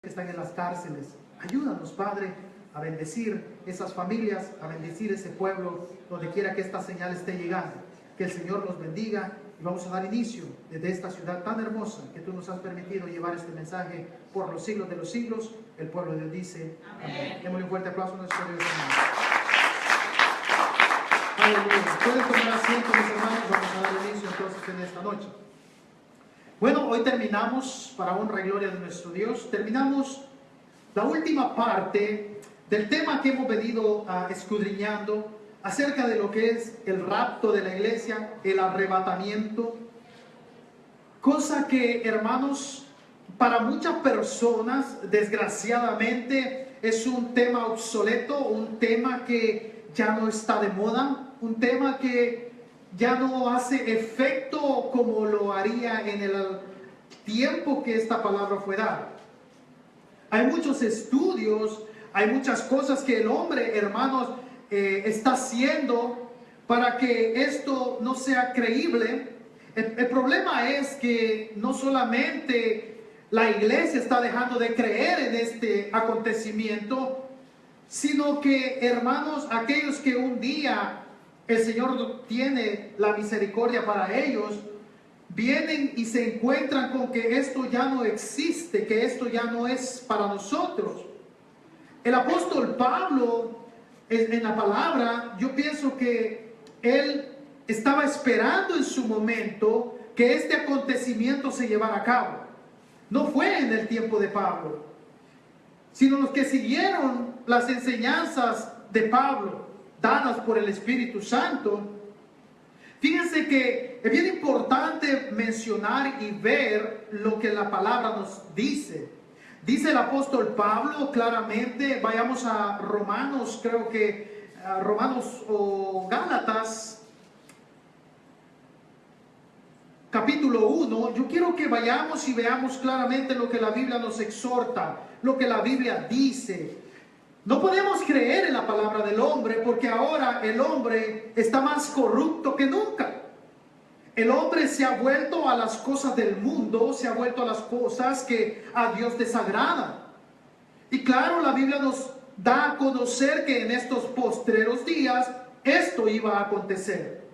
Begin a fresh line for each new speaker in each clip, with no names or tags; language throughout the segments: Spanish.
que están en las cárceles. Ayúdanos, Padre, a bendecir esas familias, a bendecir ese pueblo, donde quiera que esta señal esté llegando. Que el Señor los bendiga y vamos a dar inicio desde esta ciudad tan hermosa que tú nos has permitido llevar este mensaje por los siglos de los siglos. El pueblo de Dios dice amén. Démosle un fuerte aplauso a nuestro Dios, hermano. Aleluya. Pueden tomar asiento, mis hermanos. Vamos a dar inicio entonces en esta noche. Bueno, hoy terminamos, para honra y gloria de nuestro Dios, terminamos la última parte del tema que hemos venido escudriñando acerca de lo que es el rapto de la iglesia, el arrebatamiento, cosa que, hermanos, para muchas personas, desgraciadamente, es un tema obsoleto, un tema que ya no está de moda, un tema que ya no hace efecto como lo haría en el tiempo que esta palabra fue dada. Hay muchos estudios, hay muchas cosas que el hombre, hermanos, está haciendo para que esto no sea creíble. El problema es que no solamente la iglesia está dejando de creer en este acontecimiento, sino que, hermanos, aquellos que un día el Señor tiene la misericordia para ellos, vienen y se encuentran con que esto ya no existe, que esto ya no es para nosotros. El apóstol Pablo, en la palabra, yo pienso que él estaba esperando en su momento que este acontecimiento se llevara a cabo. No fue en el tiempo de Pablo, sino los que siguieron las enseñanzas de Pablo, dadas por el Espíritu Santo. Fíjense que es bien importante mencionar y ver lo que la palabra nos dice. Dice el apóstol Pablo claramente, vayamos a Romanos, creo que Romanos o Gálatas, capítulo 1. Yo quiero que vayamos y veamos claramente lo que la Biblia nos exhorta, lo que la Biblia dice. No podemos creer en la palabra del hombre porque ahora el hombre está más corrupto que nunca. El hombre se ha vuelto a las cosas del mundo, se ha vuelto a las cosas que a Dios desagradan. Y claro, la Biblia nos da a conocer que en estos postreros días esto iba a acontecer.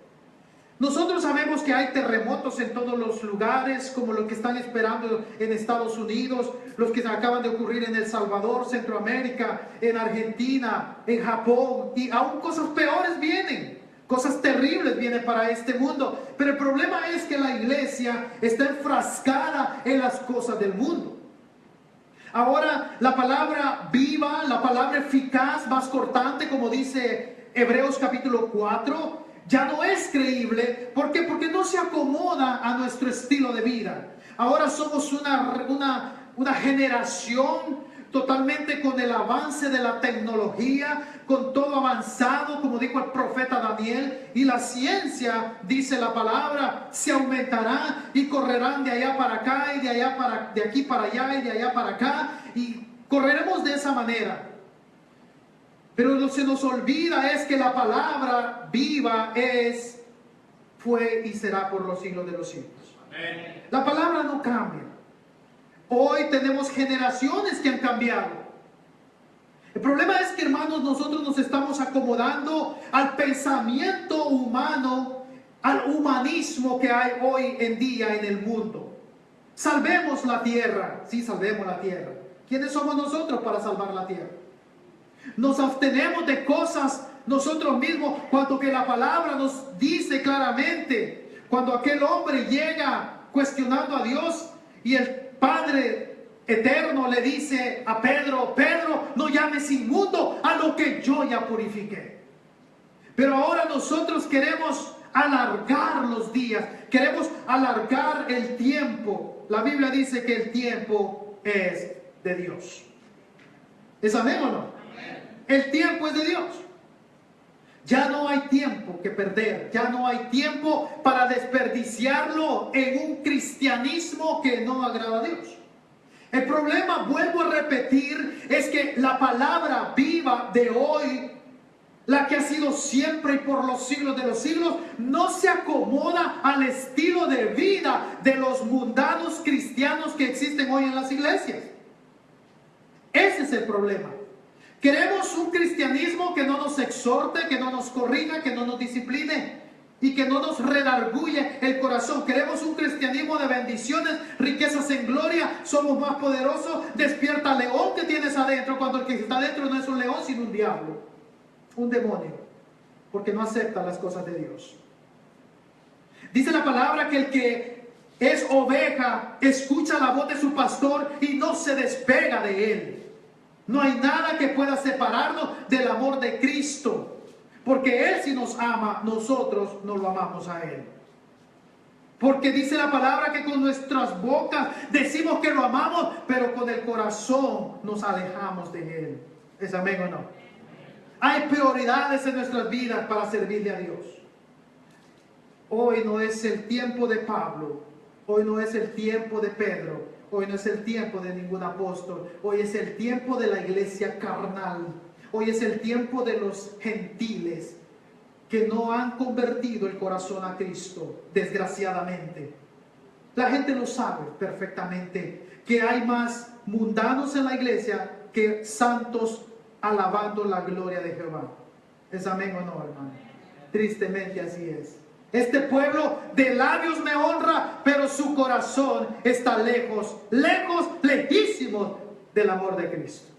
Nosotros sabemos que hay terremotos en todos los lugares, como los que están esperando en Estados Unidos, los que acaban de ocurrir en El Salvador, Centroamérica, en Argentina, en Japón, y aún cosas peores vienen, cosas terribles vienen para este mundo. Pero el problema es que la iglesia está enfrascada en las cosas del mundo. Ahora, la palabra viva, la palabra eficaz, más cortante, como dice Hebreos capítulo 4, ya no es creíble. ¿Por qué? Porque no se acomoda a nuestro estilo de vida. Ahora somos una generación totalmente con el avance de la tecnología, con todo avanzado, como dijo el profeta Daniel, y la ciencia, dice la palabra, se aumentará y correrán de allá para acá y de aquí para allá y de allá para acá, y correremos de esa manera. Pero lo que se nos olvida es que la palabra viva es, fue y será por los siglos de los siglos. Amén. La palabra no cambia. Hoy tenemos generaciones que han cambiado. El problema es que, hermanos, nosotros nos estamos acomodando al pensamiento humano, al humanismo que hay hoy en día en el mundo. Salvemos la tierra. Sí, salvemos la tierra. ¿Quiénes somos nosotros para salvar la tierra? Nos abstenemos de cosas nosotros mismos, cuando que la palabra nos dice claramente, cuando aquel hombre llega cuestionando a Dios y el Padre eterno le dice a Pedro: Pedro, no llames inmundo a lo que yo ya purifiqué. Pero ahora nosotros queremos alargar los días, queremos alargar el tiempo. La Biblia dice que el tiempo es de Dios. ¿Es amén o no? El tiempo es de Dios. Ya no hay tiempo que perder. Ya no hay tiempo para desperdiciarlo en un cristianismo que no agrada a Dios. El problema, vuelvo a repetir, es que la palabra viva de hoy, la que ha sido siempre y por los siglos de los siglos, no se acomoda al estilo de vida de los mundanos cristianos que existen hoy en las iglesias. Ese es el problema. Queremos un cristianismo que no nos exhorte, que no nos corrija, que no nos discipline y que no nos redarguye el corazón. Queremos un cristianismo de bendiciones, riquezas en gloria, somos más poderosos. Despierta al león que tienes adentro, cuando el que está adentro no es un león sino un diablo, un demonio, porque no acepta las cosas de Dios. Dice la palabra que el que es oveja escucha la voz de su pastor y no se despega de él. No hay nada que pueda separarnos del amor de Cristo, porque Él si nos ama, nosotros no lo amamos a Él. Porque dice la palabra que con nuestras bocas decimos que lo amamos, pero con el corazón nos alejamos de Él. ¿Es amén o no? Hay prioridades en nuestras vidas para servirle a Dios. Hoy no es el tiempo de Pablo, hoy no es el tiempo de Pedro, hoy no es el tiempo de ningún apóstol, hoy es el tiempo de la iglesia carnal, hoy es el tiempo de los gentiles que no han convertido el corazón a Cristo, desgraciadamente. La gente lo sabe perfectamente, que hay más mundanos en la iglesia que santos alabando la gloria de Jehová. ¿Es amén o no, hermano? Tristemente así es. Este pueblo de labios me honra, pero su corazón está lejos, lejos, lejísimo del amor de Cristo.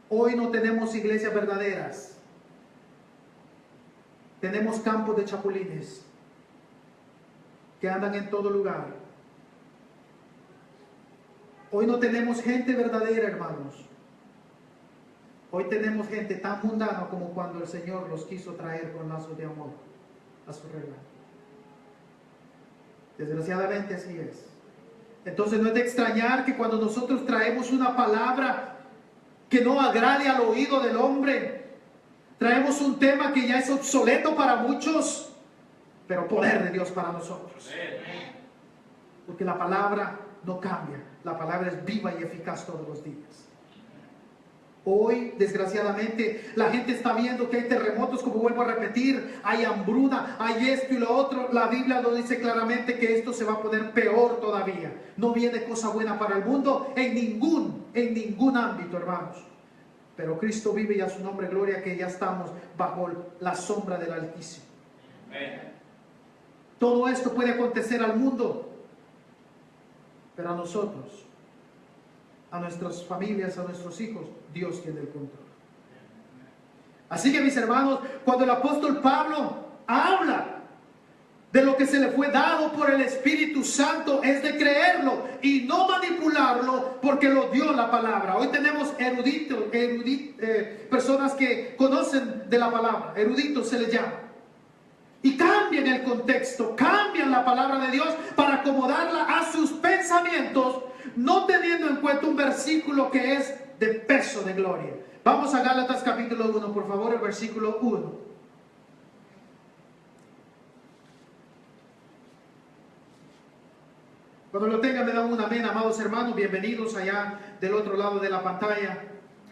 Hoy no tenemos iglesias verdaderas. Tenemos campos de chapulines que andan en todo lugar. Hoy no tenemos gente verdadera, hermanos. Hoy tenemos gente tan mundana como cuando el Señor los quiso traer con lazos de amor a su reino. Desgraciadamente así es. Entonces no es de extrañar que cuando nosotros traemos una palabra que no agrade al oído del hombre, traemos un tema que ya es obsoleto para muchos, pero poder de Dios para nosotros. Porque la palabra no cambia, la palabra es viva y eficaz todos los días. Hoy, desgraciadamente, la gente está viendo que hay terremotos, como vuelvo a repetir, hay hambruna, hay esto y lo otro. La Biblia lo dice claramente que esto se va a poner peor todavía. No viene cosa buena para el mundo en ningún ámbito, hermanos. Pero Cristo vive y a su nombre gloria, que ya estamos bajo la sombra del Altísimo. Todo esto puede acontecer al mundo, pero a nosotros, a nuestras familias, a nuestros hijos, Dios tiene el control. Así que, mis hermanos, cuando el apóstol Pablo habla de lo que se le fue dado por el Espíritu Santo, es de creerlo y no manipularlo, porque lo dio la palabra. Hoy tenemos personas que conocen de la palabra, eruditos se les llama, y cambian el contexto, cambian la palabra de Dios para acomodarla a sus pensamientos, no teniendo en cuenta un versículo que es de peso de gloria. Vamos a Gálatas capítulo 1, por favor, el versículo 1. Cuando lo tengan me dan un amén, amados hermanos, bienvenidos allá del otro lado de la pantalla.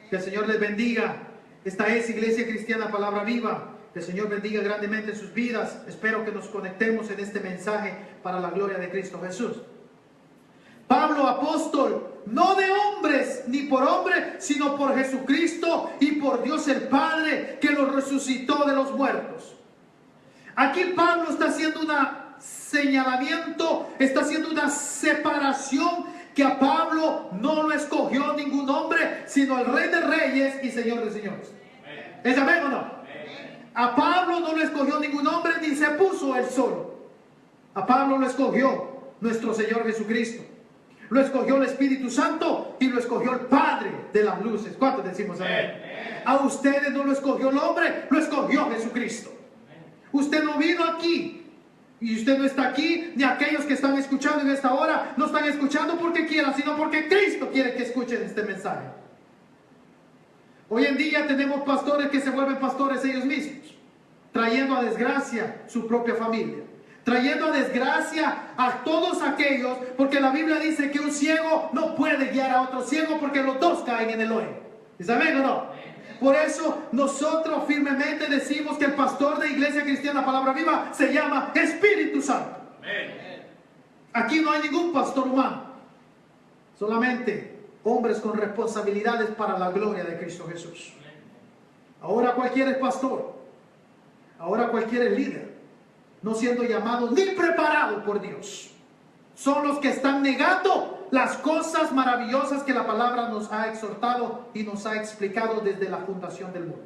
Que el Señor les bendiga. Esta es Iglesia Cristiana Palabra Viva. Que el Señor bendiga grandemente sus vidas. Espero que nos conectemos en este mensaje para la gloria de Cristo Jesús. Pablo, apóstol, no de hombres ni por hombre, sino por Jesucristo y por Dios el Padre, que lo resucitó de los muertos. Aquí Pablo está haciendo un señalamiento, está haciendo una separación, que a Pablo no lo escogió ningún hombre, sino el Rey de Reyes y Señor de Señores. ¿Es amén o no? A Pablo no lo escogió ningún hombre, ni se puso él solo. A Pablo lo escogió nuestro Señor Jesucristo. Lo escogió el Espíritu Santo y lo escogió el Padre de las luces. ¿Cuántos decimos amén? A ustedes no lo escogió el hombre, lo escogió Jesucristo. Usted no vino aquí y usted no está aquí, ni aquellos que están escuchando en esta hora no están escuchando porque quieran, sino porque Cristo quiere que escuchen este mensaje. Hoy en día tenemos pastores que se vuelven pastores ellos mismos, trayendo a desgracia su propia familia, trayendo a desgracia a todos aquellos, porque la Biblia dice que un ciego no puede guiar a otro ciego porque los dos caen en el hoyo. ¿Saben o no? Por eso nosotros firmemente decimos que el pastor de Iglesia Cristiana Palabra Viva se llama Espíritu Santo. Aquí no hay ningún pastor humano. Solamente hombres con responsabilidades para la gloria de Cristo Jesús. Ahora cualquiera es pastor. Ahora cualquiera es líder. No siendo llamado ni preparado por Dios. Son los que están negando las cosas maravillosas que la palabra nos ha exhortado y nos ha explicado desde la fundación del mundo.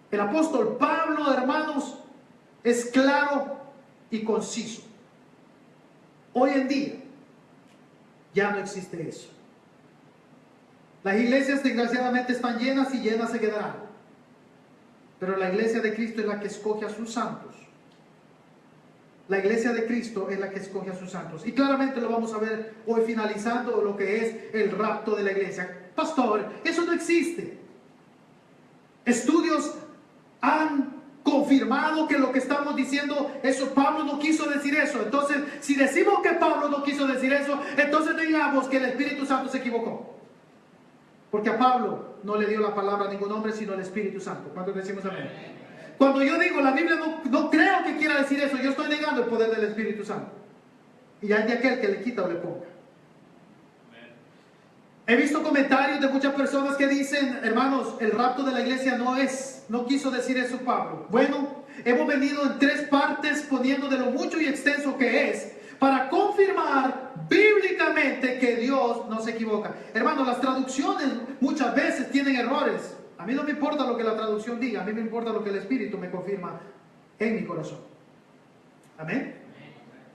El apóstol Pablo, hermanos, es claro y conciso. Hoy en día ya no existe eso. Las iglesias desgraciadamente están llenas y llenas se quedarán. Pero la iglesia de Cristo es la que escoge a sus santos. La iglesia de Cristo es la que escoge a sus santos. Y claramente lo vamos a ver hoy finalizando lo que es el rapto de la iglesia. Pastor, eso no existe. Estudios han confirmado que lo que estamos diciendo, eso Pablo no quiso decir eso. Entonces, si decimos que Pablo no quiso decir eso, entonces digamos que el Espíritu Santo se equivocó. Porque a Pablo no le dio la palabra a ningún hombre, sino al Espíritu Santo. ¿Cuántos decimos amén? Cuando yo digo, la Biblia no creo que quiera decir eso, yo estoy negando el poder del Espíritu Santo. Y hay de aquel que le quita o le ponga. He visto comentarios de muchas personas que dicen, hermanos, el rapto de la iglesia no quiso decir eso Pablo. Bueno, hemos venido en 3 partes poniendo de lo mucho y extenso que es, para confirmar bíblicamente que Dios no se equivoca. Hermanos, las traducciones muchas veces tienen errores. A mí no me importa lo que la traducción diga, a mí me importa lo que el Espíritu me confirma en mi corazón. Amén.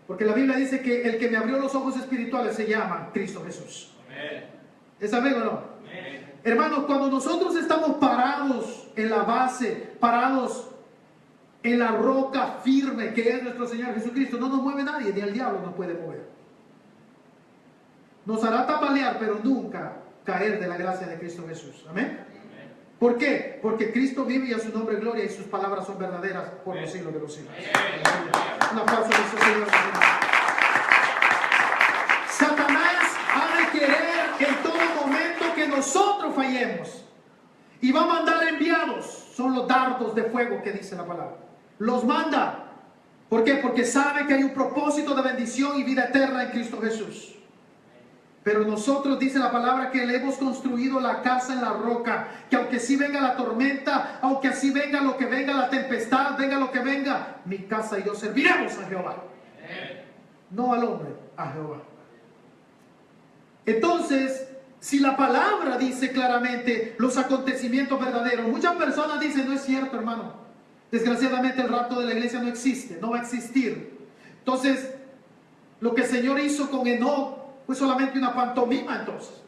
Porque la Biblia dice que el que me abrió los ojos espirituales se llama Cristo Jesús. Amén. ¿Es amén o no? Amén. Hermanos, cuando nosotros estamos parados en la base, parados en la roca firme que es nuestro Señor Jesucristo, no nos mueve nadie, ni el diablo nos puede mover. Nos hará tambalear, pero nunca caer de la gracia de Cristo Jesús. Amén. ¿Por qué? Porque Cristo vive y a su nombre gloria y sus palabras son verdaderas por los siglos de los siglos. Un aplauso a nuestro Señor. Satanás ha de querer en todo momento que nosotros fallemos. Y va a mandar enviados. Son los dardos de fuego que dice la palabra. Los manda. ¿Por qué? Porque sabe que hay un propósito de bendición y vida eterna en Cristo Jesús. Pero nosotros, dice la palabra, que le hemos construido la casa en la roca, que aunque sí venga la tormenta, aunque así venga lo que venga, la tempestad, venga lo que venga, mi casa y yo serviremos a Jehová. No al hombre, a Jehová. Entonces, si la palabra dice claramente los acontecimientos verdaderos, muchas personas dicen, no es cierto, hermano. Desgraciadamente el rapto de la iglesia no existe, no va a existir. Entonces, lo que el Señor hizo con Enoc fue solamente una pantomima entonces.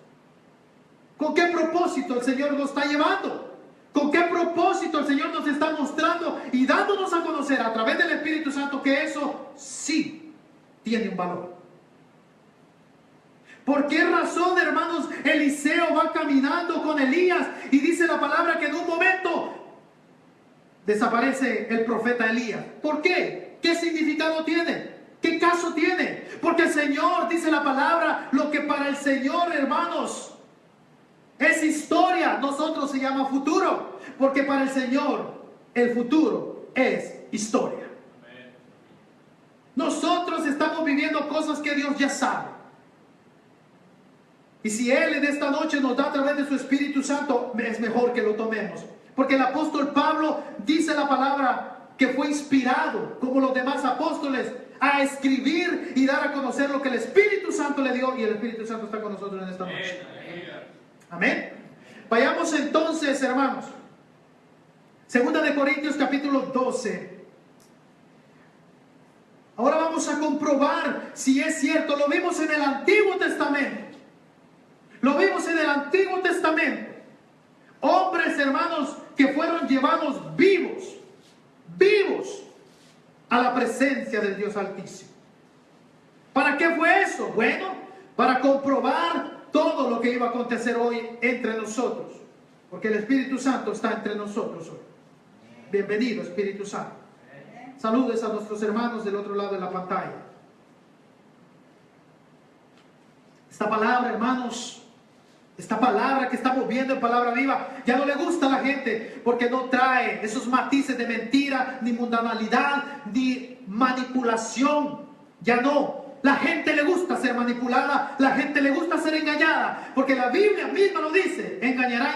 ¿Con qué propósito el Señor nos está llevando? ¿Con qué propósito el Señor nos está mostrando y dándonos a conocer a través del Espíritu Santo que eso sí tiene un valor? ¿Por qué razón, hermanos, Eliseo va caminando con Elías y dice la palabra que en un momento desaparece el profeta Elías? ¿Por qué? ¿Qué significado tiene? ¿Qué caso tiene? Porque el Señor, dice la palabra, lo que para el Señor, hermanos, es historia, nosotros se llama futuro. Porque para el Señor, el futuro es historia. Nosotros estamos viviendo cosas que Dios ya sabe. Y si Él en esta noche nos da a través de su Espíritu Santo, es mejor que lo tomemos. Porque el apóstol Pablo dice la palabra que fue inspirado, como los demás apóstoles, a escribir y dar a conocer lo que el Espíritu Santo le dio, y el Espíritu Santo está con nosotros en esta noche. Amén. Vayamos entonces, hermanos. 2 de Corintios capítulo 12. Ahora vamos a comprobar si es cierto. Lo vimos en el Antiguo Testamento. Lo vimos en el Antiguo Testamento. Hombres, hermanos, que fueron llevados vivos a la presencia del Dios Altísimo. ¿Para qué fue eso? Bueno, para comprobar todo lo que iba a acontecer hoy entre nosotros. Porque el Espíritu Santo está entre nosotros hoy. Bienvenido, Espíritu Santo. Saludes a nuestros hermanos del otro lado de la pantalla. Esta palabra, hermanos, esta palabra que estamos viendo en palabra viva, ya no le gusta a la gente porque no trae esos matices de mentira, ni mundanalidad, ni manipulación. Ya no. La gente le gusta ser manipulada, la gente le gusta ser engañada, porque la Biblia misma lo dice, engañarán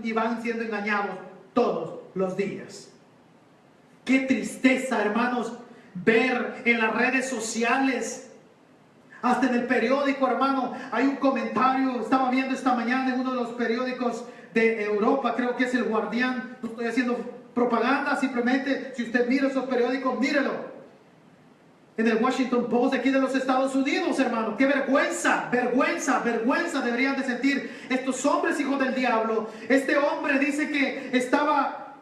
y van siendo engañados todos los días. Qué tristeza, hermanos, ver en las redes sociales, hasta en el periódico, hermano, hay un comentario, estaba viendo esta mañana en uno de los periódicos de Europa, creo que es El Guardián, no estoy haciendo propaganda, simplemente si usted mira esos periódicos, mírelo. En el Washington Post de aquí de los Estados Unidos, hermano, qué vergüenza, vergüenza, vergüenza deberían de sentir estos hombres hijos del diablo. Este hombre dice que estaba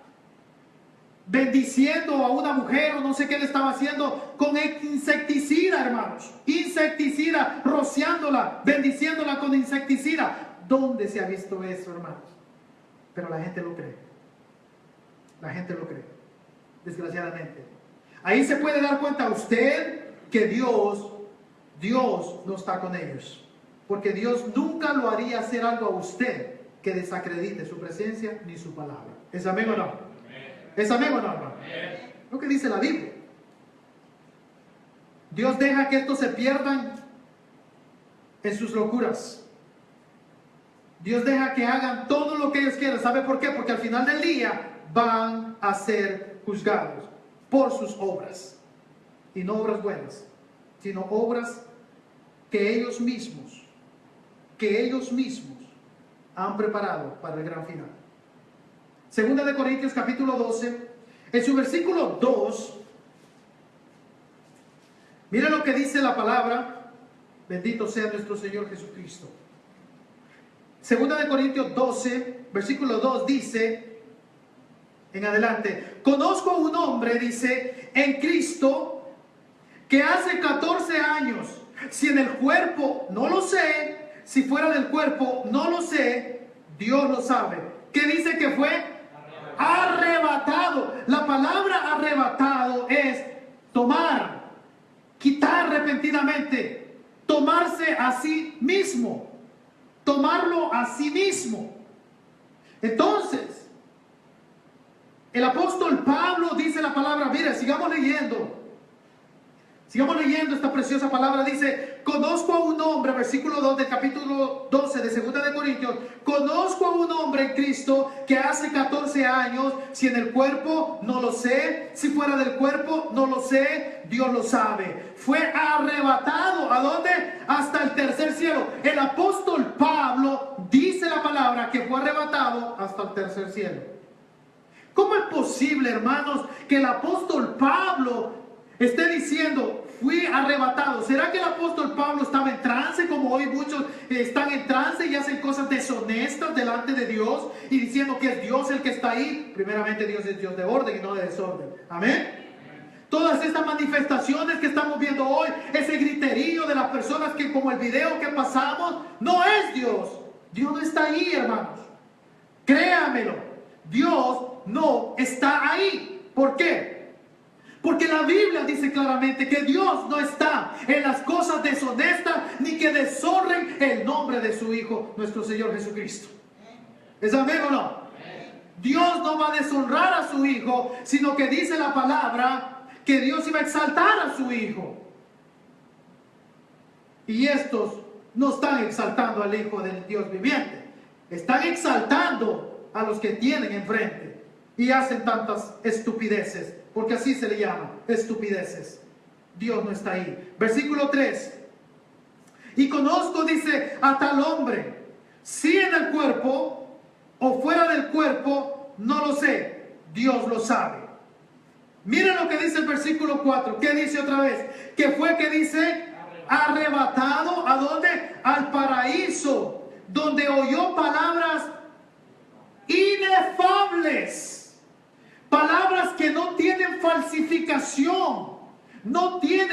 bendiciendo a una mujer o no sé qué le estaba haciendo con insecticida, hermanos, insecticida, rociándola, bendiciéndola con insecticida. ¿Dónde se ha visto eso, hermanos? Pero la gente lo cree, la gente lo cree, desgraciadamente. Ahí se puede dar cuenta usted que Dios no está con ellos, porque Dios nunca lo haría hacer algo a usted que desacredite su presencia ni su palabra. ¿Es amén o no? ¿Es amén o no, hermano? Lo que dice la Biblia. Dios deja que estos se pierdan en sus locuras. Dios deja que hagan todo lo que ellos quieran. ¿Sabe por qué? Porque al final del día van a ser juzgados por sus obras, y no obras buenas, sino obras que ellos mismos han preparado para el gran final. Segunda de Corintios capítulo 12, en su versículo 2, mire lo que dice la palabra, bendito sea nuestro Señor Jesucristo. Segunda de Corintios 12, versículo 2 dice, en adelante, conozco a un hombre, dice, en Cristo, que hace 14 años, si en el cuerpo no lo sé, si fuera del cuerpo no lo sé, Dios lo sabe. ¿Qué dice que fue? Arrebatado. La palabra arrebatado es tomar, quitar repentinamente, tomarse a sí mismo, tomarlo a sí mismo. Entonces, el apóstol Pablo dice la palabra, mire, sigamos leyendo esta preciosa palabra. Dice, conozco a un hombre, versículo 2 del capítulo 12 de Segunda de Corintios, conozco a un hombre en Cristo que hace 14 años, si en el cuerpo no lo sé, si fuera del cuerpo no lo sé, Dios lo sabe. Fue arrebatado, ¿a dónde? Hasta el tercer cielo. El apóstol Pablo dice la palabra que fue arrebatado hasta el tercer cielo. ¿Cómo es posible, hermanos, que el apóstol Pablo esté diciendo, fui arrebatado? ¿Será que el apóstol Pablo estaba en trance, como hoy muchos están en trance y hacen cosas deshonestas delante de Dios y diciendo que es Dios el que está ahí? Primeramente, Dios es Dios de orden y no de desorden. Amén. Todas estas manifestaciones que estamos viendo hoy, ese griterío de las personas que, como el video que pasamos, no es Dios. Dios no está ahí, hermanos. Créamelo. Dios no está ahí. ¿Por qué? Porque la Biblia dice claramente que Dios no está en las cosas deshonestas ni que deshonren el nombre de su Hijo, nuestro Señor Jesucristo. ¿Es amén o no? Dios no va a deshonrar a su Hijo, sino que dice la palabra que Dios iba a exaltar a su Hijo. Y estos no están exaltando al Hijo del Dios viviente, están exaltando a los que tienen enfrente. Y hacen tantas estupideces, porque así se le llama, estupideces. Dios no está ahí. Versículo 3. Y conozco, dice, a tal hombre, si en el cuerpo o fuera del cuerpo, no lo sé, Dios lo sabe. Miren lo que dice el versículo 4. ¿Qué dice otra vez? Que fue, que dice, arrebatado, ¿a dónde? Al paraíso, donde oyó palabras inefables. Palabras que no tienen falsificación,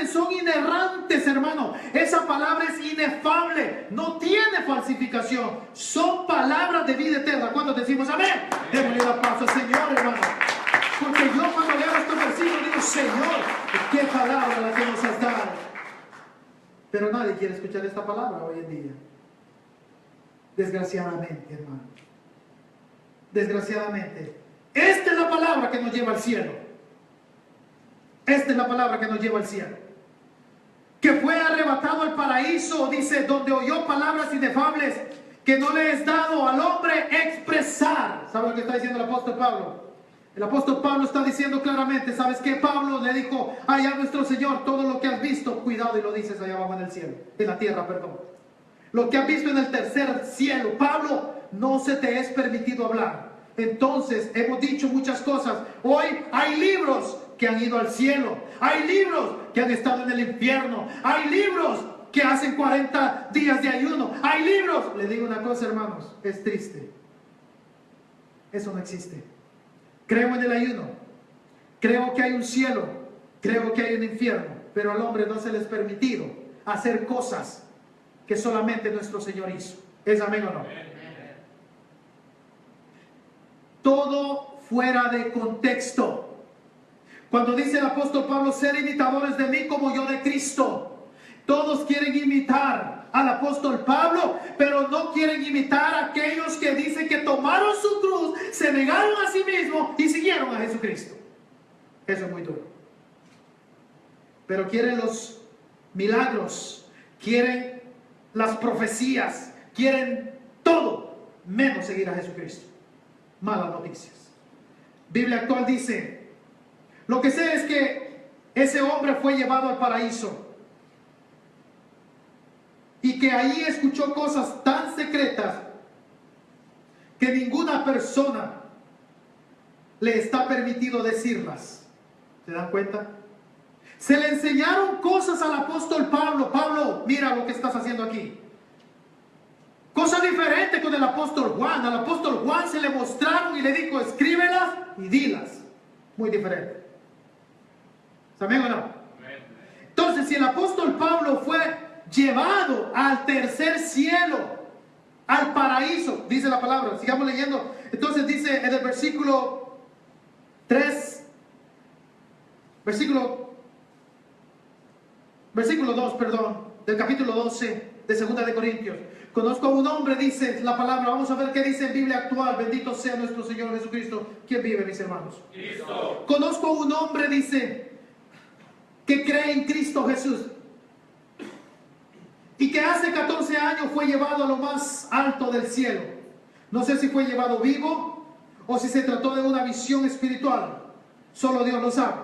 son inerrantes, hermano. Esa palabra es inefable, no tiene falsificación. Son palabras de vida eterna. ¿Cuántos decimos amén? Démosle la paz al Señor, hermano. Porque yo cuando leo estos versículos digo, Señor, qué palabra la que nos has dado. Pero nadie quiere escuchar esta palabra hoy en día. Desgraciadamente, hermano. Desgraciadamente. Esta es la palabra que nos lleva al cielo. Esta es la palabra que nos lleva al cielo. que fue arrebatado al paraíso, dice, donde oyó palabras inefables que no le es dado al hombre expresar. ¿Sabe lo que está diciendo el apóstol Pablo? El apóstol Pablo está diciendo claramente, ¿sabes qué? Pablo le dijo allá a nuestro Señor, todo lo que has visto, cuidado y lo dices allá abajo en el cielo, en la tierra, perdón. Lo que has visto en el tercer cielo, Pablo, no se te es permitido hablar. Entonces, hemos dicho muchas cosas. Hoy hay libros que han ido al cielo. Hay libros que han estado en el infierno. Hay libros que hacen 40 días de ayuno. Hay libros. Le digo una cosa, hermanos, es triste. Eso no existe. Creo en el ayuno. Creo que hay un cielo. Creo que hay un infierno. Pero al hombre no se les ha permitido hacer cosas que solamente nuestro Señor hizo. ¿Es amén o no? Todo fuera de contexto. Cuando dice el apóstol Pablo, ser imitadores de mí como yo de Cristo. Todos quieren imitar al apóstol Pablo, pero no quieren imitar a aquellos que dicen que tomaron su cruz, se negaron a sí mismos y siguieron a Jesucristo. Eso es muy duro. Pero quieren los milagros, quieren las profecías, quieren todo, menos seguir a Jesucristo. Malas noticias. Biblia actual dice, lo que sé es que ese hombre fue llevado al paraíso y que ahí escuchó cosas tan secretas que ninguna persona le está permitido decirlas. ¿Se dan cuenta? Se le enseñaron cosas al apóstol Pablo. Pablo, mira lo que estás haciendo aquí. Cosa diferente con el apóstol Juan. Al apóstol Juan se le mostraron y le dijo, escríbelas y dilas. Muy diferente. ¿Saben o no? Entonces, si el apóstol Pablo fue llevado al tercer cielo, al paraíso, dice la palabra, sigamos leyendo. Entonces dice en el versículo 3, versículo 2, perdón, del capítulo 12 de 2 de Corintios. Conozco a un hombre, dice la palabra, vamos a ver qué dice en Biblia actual, bendito sea nuestro Señor Jesucristo. ¿Quién vive, mis hermanos? Cristo. Conozco a un hombre, dice, que cree en Cristo Jesús y que hace 14 años fue llevado a lo más alto del cielo. No sé si fue llevado vivo o si se trató de una visión espiritual, solo Dios lo sabe.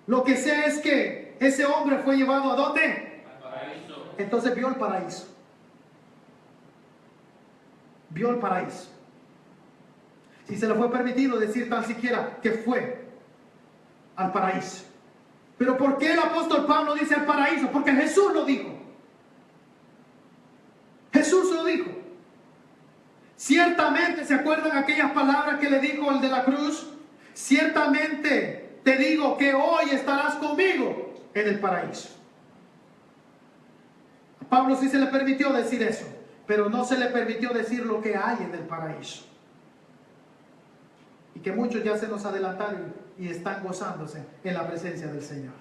Lo que sé es que ese hombre fue llevado ¿a dónde? Al paraíso. Entonces vio el paraíso. Vio el paraíso. Si se le fue permitido decir tan siquiera que fue al paraíso. Pero ¿por qué el apóstol Pablo dice al paraíso? Porque Jesús lo dijo. Jesús lo dijo. Ciertamente, ¿se acuerdan aquellas palabras que le dijo el de la cruz? Ciertamente te digo que hoy estarás conmigo en el paraíso. A Pablo sí se le permitió decir eso, pero no se le permitió decir lo que hay en el paraíso. Y que muchos ya se nos adelantaron y están gozándose en la presencia del Señor.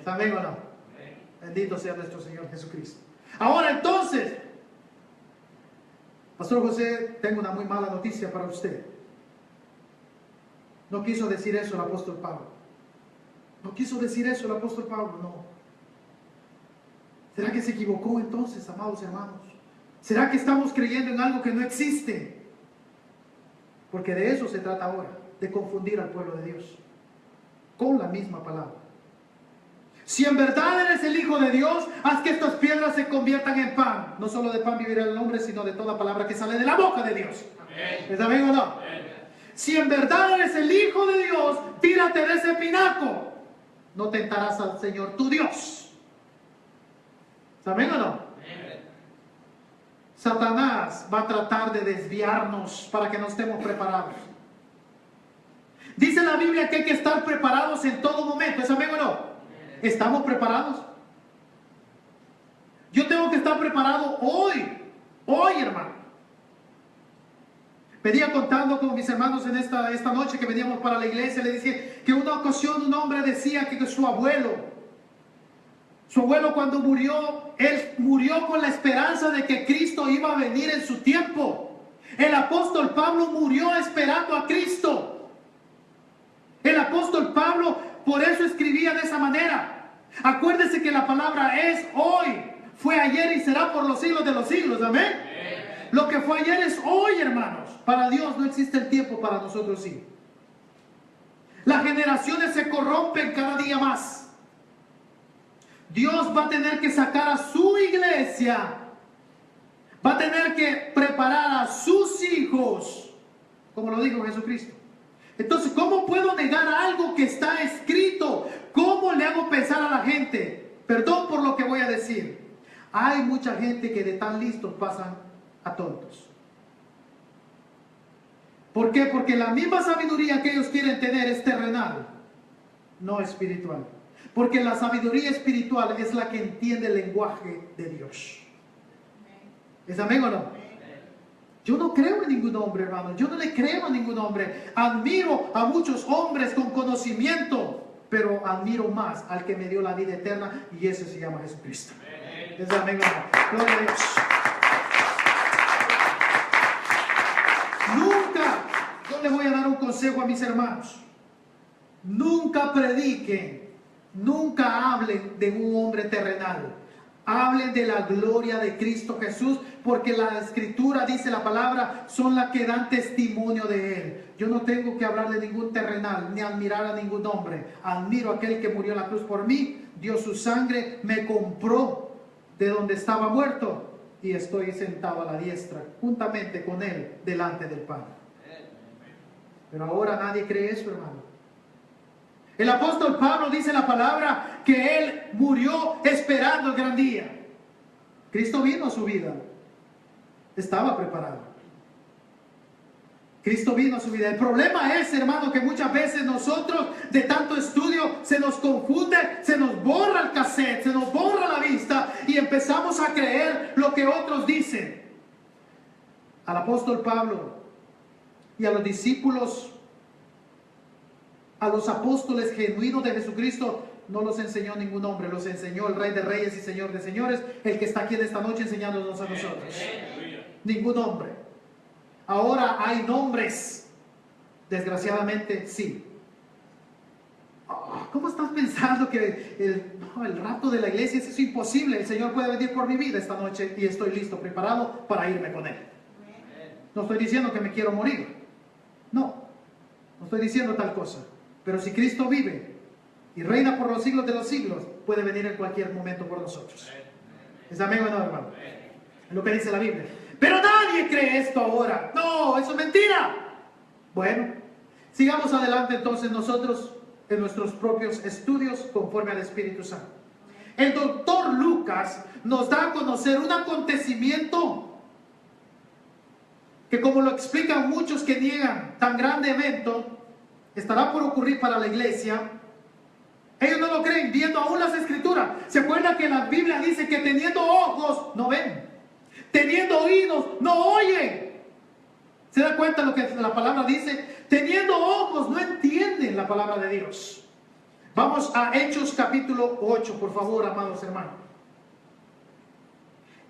¿Saben o no? Bendito sea nuestro Señor Jesucristo. Ahora entonces, Pastor José, tengo una muy mala noticia para usted. No quiso decir eso el apóstol Pablo. No quiso decir eso el apóstol Pablo, no. ¿Será que se equivocó entonces, amados hermanos? ¿Será que estamos creyendo en algo que no existe? Porque de eso se trata ahora, de confundir al pueblo de Dios con la misma palabra. Si en verdad eres el Hijo de Dios, haz que estas piedras se conviertan en pan. No solo de pan vivirá el hombre, sino de toda palabra que sale de la boca de Dios. ¿Les amén o no? Amén. Si en verdad eres el Hijo de Dios, tírate de ese pináculo. No tentarás al Señor tu Dios. ¿Saben o no? Amén. Satanás va a tratar de desviarnos para que no estemos preparados. Dice la Biblia que hay que estar preparados en todo momento. ¿Es amén o no? ¿Estamos preparados? Yo tengo que estar preparado hoy, hermano. Venía contando con mis hermanos en esta noche que veníamos para la iglesia. Le dije que una ocasión un hombre decía que su abuelo cuando murió, él murió con la esperanza de que Cristo iba a venir en su tiempo. El apóstol Pablo murió esperando a Cristo. El apóstol Pablo por eso escribía de esa manera. Acuérdese que la palabra es hoy, fue ayer y será por los siglos de los siglos. Amén. Lo que fue ayer es hoy, hermanos. Para Dios no existe el tiempo, para nosotros sí. Las generaciones se corrompen cada día más. Dios va a tener que sacar a su iglesia. Va a tener que preparar a sus hijos, como lo dijo Jesucristo. Entonces, ¿cómo puedo negar algo que está escrito? ¿Cómo le hago pensar a la gente? Perdón por lo que voy a decir. Hay mucha gente que de tan listos pasan a tontos. ¿Por qué? Porque la misma sabiduría que ellos quieren tener es terrenal, no espiritual. Porque la sabiduría espiritual es la que entiende el lenguaje de Dios. ¿Es amén o no? Yo no creo en ningún hombre, hermano. Yo no le creo a ningún hombre. Admiro a muchos hombres con conocimiento, pero admiro más al que me dio la vida eterna, y ese se llama Jesucristo. ¿Es amén o no? Gloria a Dios. Nunca, yo les voy a dar un consejo a mis hermanos. Nunca prediquen, nunca hablen de un hombre terrenal. Hablen de la gloria de Cristo Jesús, porque la Escritura dice, la palabra, son las que dan testimonio de Él. Yo no tengo que hablar de ningún terrenal, ni admirar a ningún hombre. Admiro a aquel que murió en la cruz por mí, dio su sangre, me compró de donde estaba muerto, y estoy sentado a la diestra, juntamente con Él, delante del Padre. Pero ahora nadie cree eso, hermano. El apóstol Pablo dice en la palabra que él murió esperando el gran día. Cristo vino a su vida. Estaba preparado. Cristo vino a su vida. El problema es, hermano, que muchas veces nosotros de tanto estudio se nos confunde, se nos borra el cassette, se nos borra la vista y empezamos a creer lo que otros dicen. Al apóstol Pablo y a los discípulos, a los apóstoles genuinos de Jesucristo, no los enseñó ningún hombre, los enseñó el Rey de Reyes y Señor de Señores, el que está aquí en esta noche enseñándonos a nosotros. Ningún hombre. Ahora hay nombres, desgraciadamente sí. ¿Cómo estás pensando que el rapto de la iglesia es imposible? El Señor puede venir por mi vida esta noche y estoy listo, preparado para irme con Él. No estoy diciendo que me quiero morir. No estoy diciendo tal cosa. Pero si Cristo vive y reina por los siglos de los siglos, puede venir en cualquier momento por nosotros. ¿Es amén o no, hermano? Es lo que dice la Biblia. Pero nadie cree esto ahora. No, eso es mentira. Bueno, sigamos adelante entonces nosotros en nuestros propios estudios conforme al Espíritu Santo. El doctor Lucas nos da a conocer un acontecimiento que, como lo explican muchos que niegan tan grande evento, estará por ocurrir para la iglesia. Ellos no lo creen, viendo aún las Escrituras. ¿Se acuerdan que la Biblia dice que teniendo ojos no ven, teniendo oídos no oyen? ¿Se da cuenta lo que la palabra dice? Teniendo ojos no entienden la palabra de Dios. Vamos a Hechos capítulo 8, por favor, amados hermanos.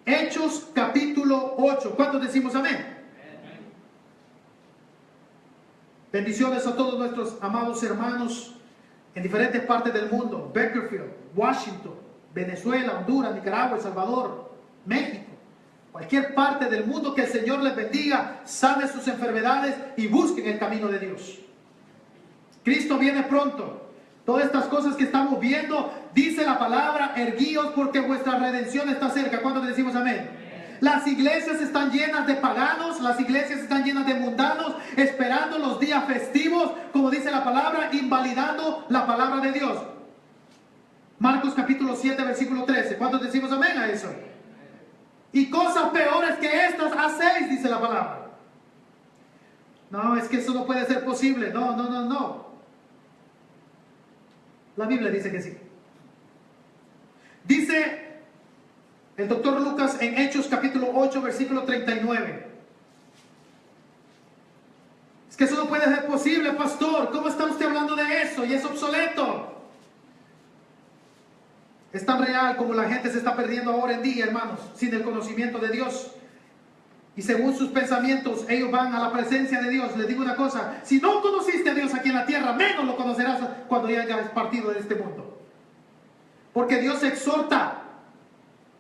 Hechos capítulo 8. ¿Cuántos decimos amén? Bendiciones a todos nuestros amados hermanos en diferentes partes del mundo. Bakersfield, Washington, Venezuela, Honduras, Nicaragua, El Salvador, México. Cualquier parte del mundo, que el Señor les bendiga, sane sus enfermedades y busquen el camino de Dios. Cristo viene pronto. Todas estas cosas que estamos viendo, dice la palabra, erguíos porque vuestra redención está cerca. ¿Cuándo decimos amén? Las iglesias están llenas de paganos, las iglesias están llenas de mundanos, esperando los días festivos, como dice la palabra, invalidando la palabra de Dios. Marcos capítulo 7, versículo 13. ¿Cuántos decimos amén a eso? Y cosas peores que estas hacéis, dice la palabra. No, es que eso no puede ser posible. No. La Biblia dice que sí. Dice el doctor Lucas en Hechos capítulo 8, versículo 39. Es que eso no puede ser posible, pastor. ¿Cómo está usted hablando de eso? Y es obsoleto. Es tan real como la gente se está perdiendo ahora en día, hermanos, sin el conocimiento de Dios. Y según sus pensamientos, ellos van a la presencia de Dios. Les digo una cosa: si no conociste a Dios aquí en la tierra, menos lo conocerás cuando ya hayas partido de este mundo. Porque Dios exhorta,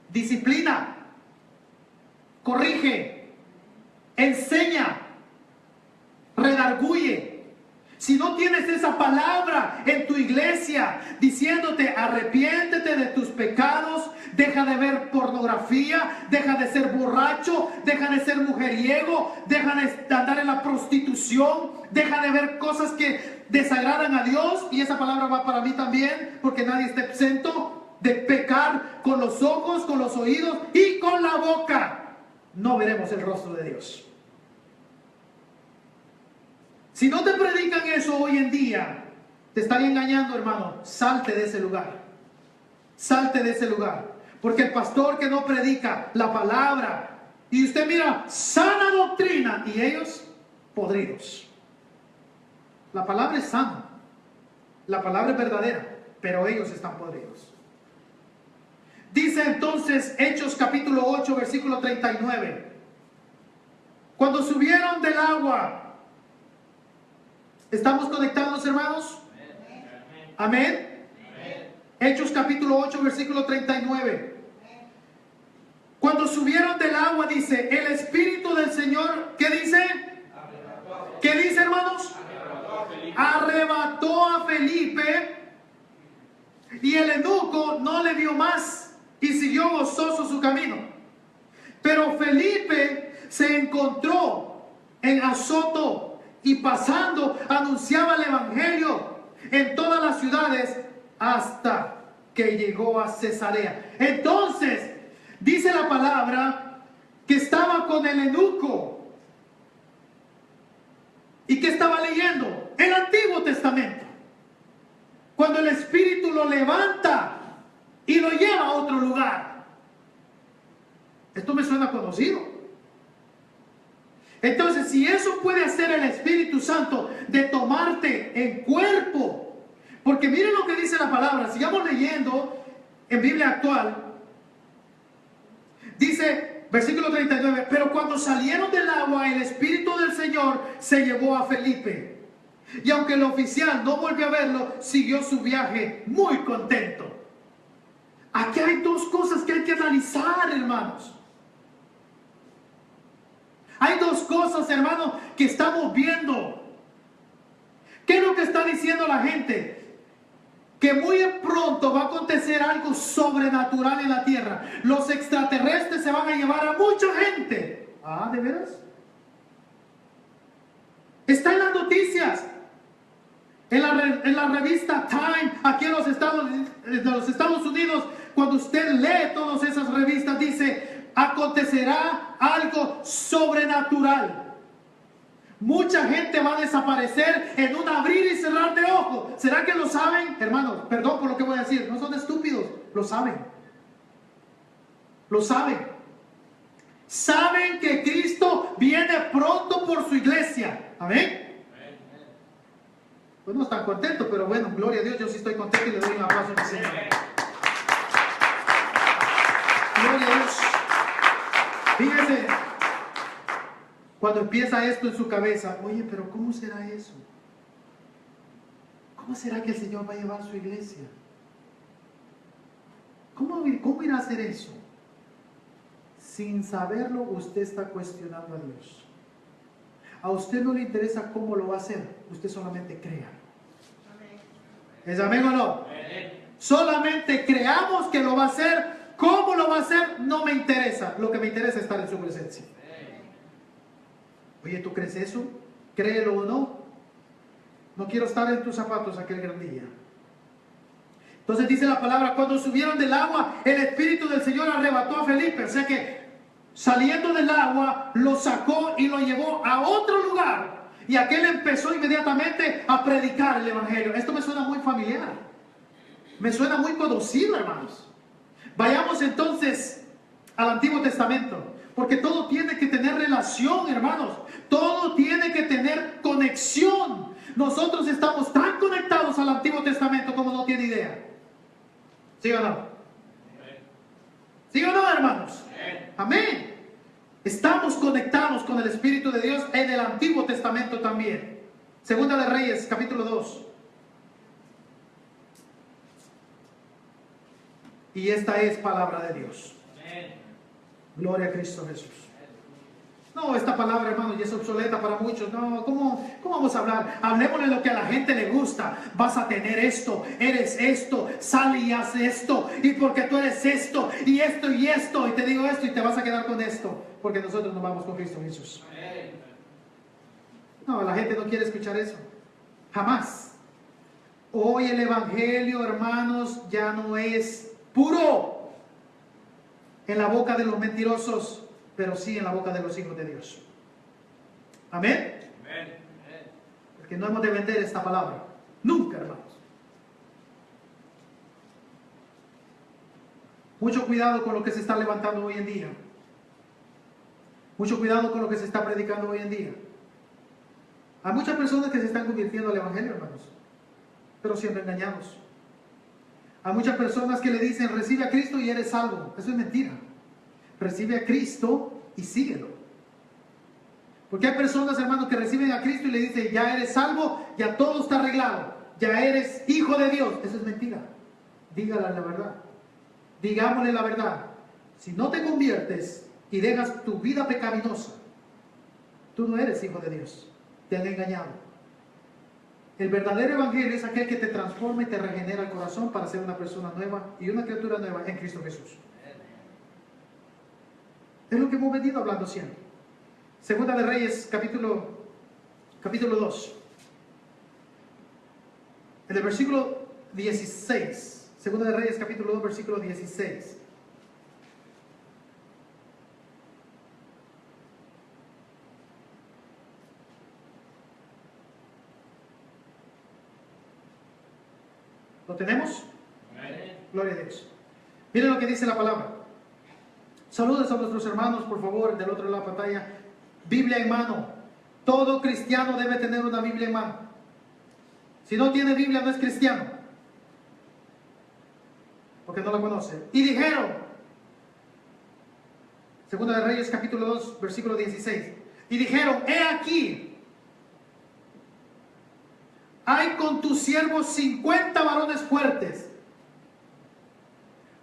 disciplina, corrige, enseña, redarguye. Si no tienes esa palabra en tu iglesia diciéndote arrepiéntete de tus pecados, deja de ver pornografía, deja de ser borracho, deja de ser mujeriego, deja de andar en la prostitución, deja de ver cosas que desagradan a Dios, y esa palabra va para mí también, porque nadie está exento de pecar con los ojos, con los oídos y con la boca. No veremos el rostro de Dios. Si no te predican eso hoy en día, te están engañando, hermano. Salte de ese lugar. Salte de ese lugar. Porque el pastor que no predica la palabra, y usted mira, sana doctrina, y ellos podridos. La palabra es sana. La palabra es verdadera, pero ellos están podridos. Dice entonces Hechos capítulo 8, versículo 39. Cuando subieron del agua, ¿estamos conectados, hermanos? Amén. Amén. Hechos capítulo 8, versículo 39. Cuando subieron del agua, dice, el Espíritu del Señor, ¿qué dice? ¿Qué dice, hermanos? Arrebató a Felipe, y el eunuco no le vio más y siguió gozoso su camino. Pero Felipe se encontró en Azoto, y pasando anunciaba el evangelio en todas las ciudades hasta que llegó a Cesarea. Entonces dice la palabra que estaba con el eunuco, y que estaba leyendo el Antiguo Testamento, cuando el Espíritu lo levanta y lo lleva a otro lugar. Esto me suena conocido. Entonces, si eso puede hacer el Espíritu Santo, de tomarte en cuerpo, porque miren lo que dice la palabra, sigamos leyendo en Biblia actual, dice, versículo 39, pero cuando salieron del agua, el Espíritu del Señor se llevó a Felipe, y aunque el oficial no volvió a verlo, siguió su viaje muy contento. Aquí hay dos cosas que hay que analizar, hermanos. Hay dos cosas, hermanos, que estamos viendo. ¿Qué es lo que está diciendo la gente? Que muy pronto va a acontecer algo sobrenatural en la tierra. Los extraterrestres se van a llevar a mucha gente. Ah, ¿de veras? Está en las noticias. En la revista Time, aquí en los Estados Unidos, cuando usted lee todas esas revistas, dice, acontecerá algo sobrenatural. Mucha gente va a desaparecer en un abrir y cerrar de ojos. ¿Será que lo saben? Hermanos, perdón por lo que voy a decir, no son estúpidos, lo saben. Lo saben. Saben que Cristo viene pronto por su iglesia. Amén. Pues no están contentos, pero bueno, gloria a Dios, yo sí estoy contento y le doy un aplauso al Señor. Gloria a Dios. Fíjese, cuando empieza esto en su cabeza, oye, pero ¿cómo será eso? ¿Cómo será que el Señor va a llevar su iglesia? ¿Cómo irá a hacer eso? Sin saberlo, usted está cuestionando a Dios. A usted no le interesa cómo lo va a hacer, usted solamente crea. ¿Es amén o no? Solamente creamos que lo va a hacer. ¿Cómo lo va a hacer? No me interesa. Lo que me interesa es estar en su presencia. Oye, ¿tú crees eso? Créelo o no. No quiero estar en tus zapatos aquel gran día. Entonces dice la palabra, cuando subieron del agua, el Espíritu del Señor arrebató a Felipe. O sea que saliendo del agua, lo sacó y lo llevó a otro lugar. Y aquel empezó inmediatamente a predicar el Evangelio. Esto me suena muy familiar. Me suena muy conocido, hermanos. Vayamos entonces al Antiguo Testamento, porque todo tiene que tener relación, hermanos. Todo tiene que tener conexión. Nosotros estamos tan conectados al Antiguo Testamento como no tiene idea. ¿Sí o no? ¿Sí o no, hermanos? Amén. Estamos conectados con el Espíritu de Dios en el Antiguo Testamento también. Segunda de Reyes, capítulo 2. y esta es palabra de Dios.
Amén.
Gloria a Cristo Jesús. No, esta palabra, hermano, ya es obsoleta para muchos. No, ¿cómo vamos a hablar? Hablemosle lo que a la gente le gusta. Vas a tener esto, eres esto, sale y haz esto, y porque tú eres esto, y esto, y te digo esto, y te vas a quedar con esto, porque nosotros nos vamos con Cristo Jesús. No, la gente no quiere escuchar eso. Jamás. Hoy el Evangelio, hermanos, ya no es puro en la boca de los mentirosos, pero sí en la boca de los hijos de Dios. Amén.
Amén.
Porque no hemos de vender esta palabra. Nunca, hermanos. Mucho cuidado con lo que se está levantando hoy en día. Mucho cuidado con lo que se está predicando hoy en día. Hay muchas personas que se están convirtiendo al Evangelio, hermanos, pero siendo engañados. Hay muchas personas que le dicen, recibe a Cristo y eres salvo. Eso es mentira. Recibe a Cristo y síguelo. Porque hay personas, hermanos, que reciben a Cristo y le dicen, ya eres salvo, ya todo está arreglado, ya eres hijo de Dios. Eso es mentira. Dígale la verdad. Digámosle la verdad. Si no te conviertes y dejas tu vida pecaminosa, tú no eres hijo de Dios. Te han engañado. El verdadero evangelio es aquel que te transforma y te regenera el corazón para ser una persona nueva y una criatura nueva en Cristo Jesús. Es lo que hemos venido hablando siempre. Segunda de Reyes, capítulo 2. En el versículo 16. Segunda de Reyes, capítulo 2, versículo 16. ¿Lo tenemos?
Amén.
Gloria a Dios. Miren lo que dice la palabra. Saludos a nuestros hermanos, por favor, del otro lado de la pantalla. Biblia en mano. Todo cristiano debe tener una Biblia en mano. Si no tiene Biblia, no es cristiano, porque no la conoce. Y dijeron, Segunda de Reyes, capítulo 2, versículo 16. Y dijeron, he aquí, hay con tus siervos 50 varones fuertes.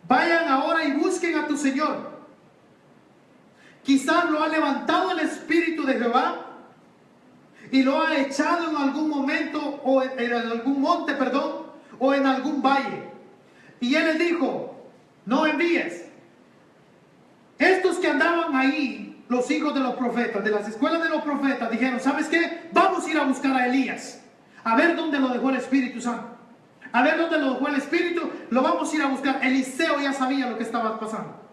Vayan ahora y busquen a tu Señor. Quizás lo ha levantado el Espíritu de Jehová y lo ha echado en algún momento o en algún monte, o en algún valle. Y él les dijo, no envíes. Estos que andaban ahí, los hijos de los profetas, de las escuelas de los profetas, dijeron, ¿sabes qué? Vamos a ir a buscar a Elías. A ver dónde lo dejó el Espíritu Santo. A ver dónde lo dejó el Espíritu, lo vamos a ir a buscar. Eliseo ya sabía lo que estaba pasando.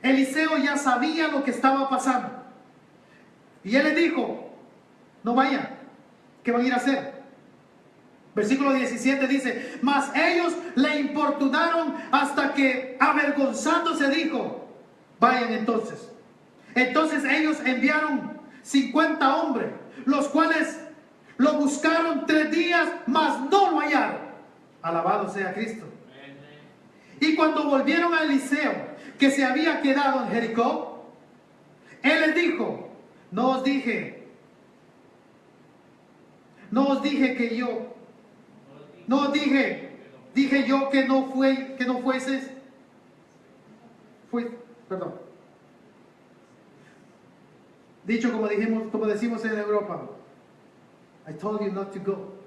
Eliseo ya sabía lo que estaba pasando. Y él les dijo, no vayan. ¿Qué van a ir a hacer? Versículo 17 dice, mas ellos le importunaron hasta que avergonzándose dijo, vayan entonces. Entonces ellos enviaron 50 hombres, los cuales lo buscaron 3 días, mas no lo hallaron. Alabado sea Cristo. Y cuando volvieron a Eliseo, que se había quedado en Jericó, él les dijo, no os dije yo que no fueses, dicho como decimos en Europa, I told you not to go.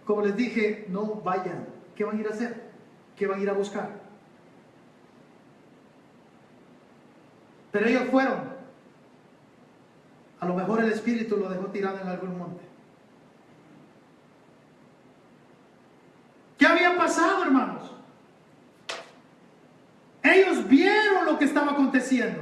Como les dije, no vayan. ¿Qué van a ir a hacer? ¿Qué van a ir a buscar? Pero ellos fueron. A lo mejor el Espíritu lo dejó tirado en algún monte. ¿Qué había pasado, hermanos? Ellos vieron lo que estaba aconteciendo.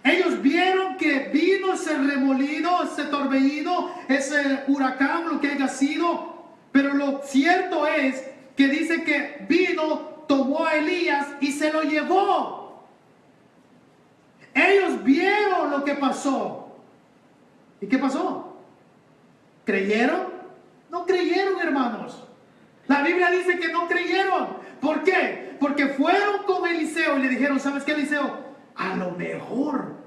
Ellos vieron que vino ese remolino, ese torbellino, ese huracán, lo que haya sido. Pero lo cierto es que dice que vino, tomó a Elías y se lo llevó. Ellos vieron lo que pasó. ¿Y qué pasó? ¿Creyeron? No creyeron, hermanos. La Biblia dice que no creyeron. ¿Por qué? Porque fueron con Eliseo y le dijeron, ¿sabes qué, Eliseo? A lo mejor.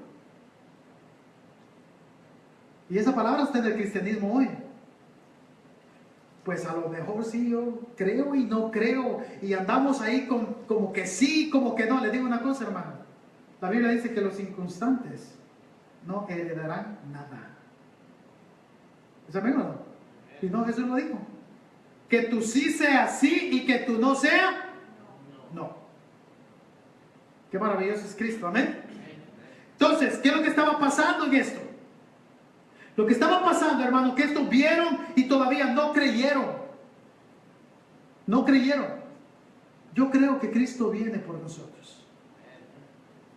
Y esa palabra está en el cristianismo hoy. pues a lo mejor sí yo creo y no creo, y andamos ahí como que sí, como que no. Les digo una cosa, hermano, la Biblia dice que los inconstantes no heredarán nada. ¿Es amigo o no? Y no, Jesús lo dijo, que tú sí sea sí y que tú no sea no. Qué maravilloso es Cristo, amén. Entonces, ¿qué es lo que estaba pasando en esto? Lo que estaba pasando, hermano, que estos vieron y todavía no creyeron. No creyeron. Yo creo que Cristo viene por nosotros.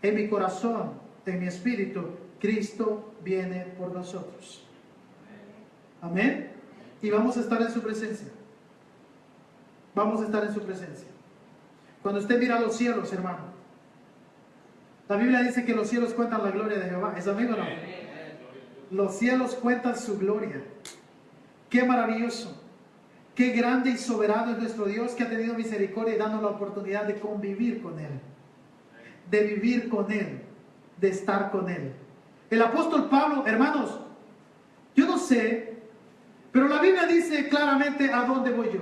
En mi corazón, en mi espíritu, Cristo viene por nosotros. Amén. Y vamos a estar en su presencia. Vamos a estar en su presencia. Cuando usted mira los cielos, hermano, la Biblia dice que los cielos cuentan la gloria de Jehová. ¿Es amigo o no? Los cielos cuentan su gloria. Qué maravilloso. Qué grande y soberano es nuestro Dios, que ha tenido misericordia y dando la oportunidad de convivir con Él, de vivir con Él, de estar con Él. El apóstol Pablo, hermanos, yo no sé, pero la Biblia dice claramente a dónde voy yo.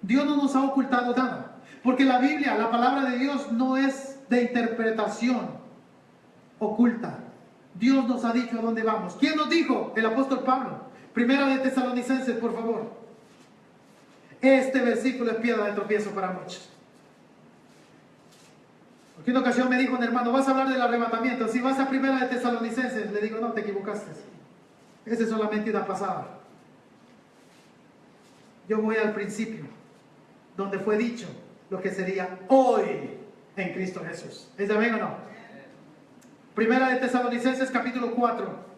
Dios no nos ha ocultado nada, porque la Biblia, la palabra de Dios, no es de interpretación oculta. Dios nos ha dicho a dónde vamos. ¿Quién nos dijo? El apóstol Pablo. Primera de Tesalonicenses, por favor. Este versículo es piedra de tropiezo para muchos. Porque una ocasión me dijo un hermano, vas a hablar del arrebatamiento. Si vas a Primera de Tesalonicenses, le digo, no, te equivocaste. Esa es solamente una pasada. Yo voy al principio, donde fue dicho lo que sería hoy en Cristo Jesús. ¿Es de amén o no? Primera de Tesalonicenses capítulo 4.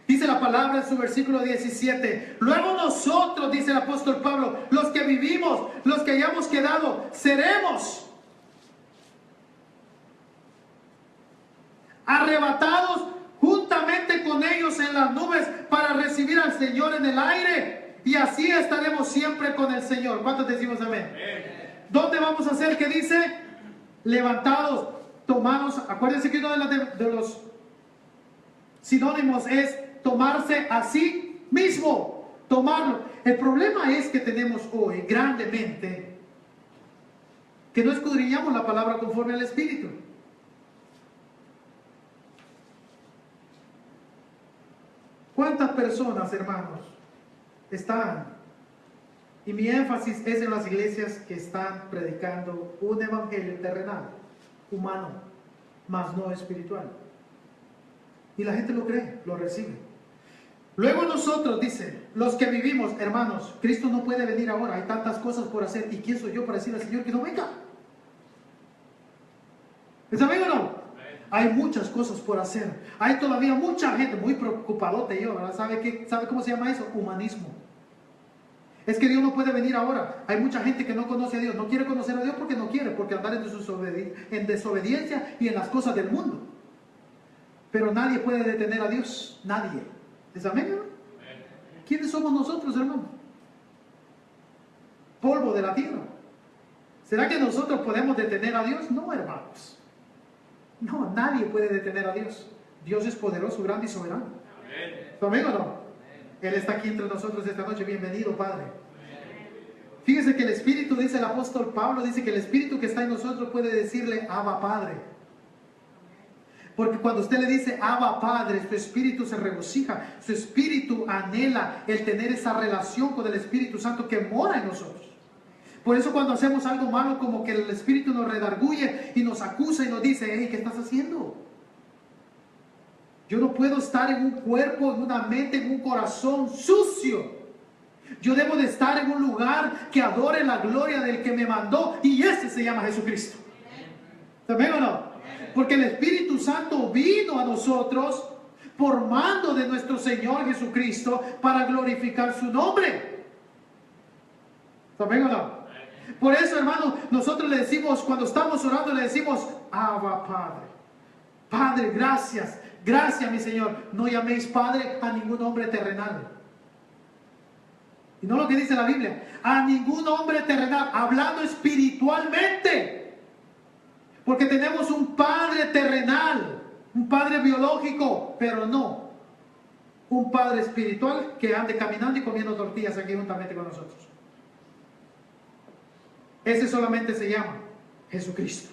Dice la palabra en su versículo 17. Luego nosotros, dice el apóstol Pablo, los que vivimos, los que hayamos quedado, seremos arrebatados juntamente con ellos en las nubes para recibir al Señor en el aire. Y así estaremos siempre con el Señor. ¿Cuántos decimos amén? ¿Dónde vamos a ser? ¿Qué dice? Levantados, tomados. Acuérdense que uno de los sinónimos es tomarse a sí mismo, tomarlo. El problema es que tenemos hoy grandemente que no escudriñamos la palabra conforme al Espíritu. ¿Cuántas personas, hermanos, están? Y mi énfasis es en las iglesias que están predicando un evangelio terrenal, humano, mas no espiritual. Y la gente lo cree, lo recibe. Luego nosotros, dice, los que vivimos, hermanos, Cristo no puede venir ahora, hay tantas cosas por hacer. ¿Y quién soy yo para decirle al Señor que no venga? ¿Es amigo o no? Hay muchas cosas por hacer. Hay todavía mucha gente muy preocupadote yo, ¿verdad? ¿Sabe cómo se llama eso? Humanismo. Es que Dios no puede venir ahora. Hay mucha gente que no conoce a Dios, no quiere conocer a Dios porque no quiere, porque andar en desobediencia y en las cosas del mundo. Pero nadie puede detener a Dios, nadie. ¿Es amén, hermano? ¿Quiénes somos nosotros, hermano? Polvo de la tierra. ¿Será que nosotros podemos detener a Dios? No, hermanos. No, nadie puede detener a Dios. Dios es poderoso, grande y soberano. ¿Amén o no? Él está aquí entre nosotros esta noche. Bienvenido, Padre. Fíjese que el Espíritu, dice el apóstol Pablo, dice que el Espíritu que está en nosotros puede decirle Abba, Padre. Porque cuando usted le dice Abba, Padre, su espíritu se regocija, su espíritu anhela el tener esa relación con el Espíritu Santo que mora en nosotros. Por eso cuando hacemos algo malo, como que el Espíritu nos redarguye y nos acusa y nos dice, hey, ¿qué estás haciendo? Yo no puedo estar en un cuerpo, en una mente, en un corazón sucio. Yo debo de estar en un lugar que adore la gloria del que me mandó, y ese se llama Jesucristo. ¿Amén o no? Porque el Espíritu Santo vino a nosotros por mando de nuestro Señor Jesucristo para glorificar su nombre. ¿Amén o no? Por eso, hermano, nosotros le decimos, cuando estamos orando, le decimos, Abba, Padre. Padre, gracias. Gracias, mi Señor. No llaméis Padre a ningún hombre terrenal. Y no lo que dice la Biblia. A ningún hombre terrenal. Hablando espiritualmente. Porque tenemos un Padre terrenal, un Padre biológico, pero no. un Padre espiritual que ande caminando y comiendo tortillas aquí juntamente con nosotros. Ese solamente se llama Jesucristo.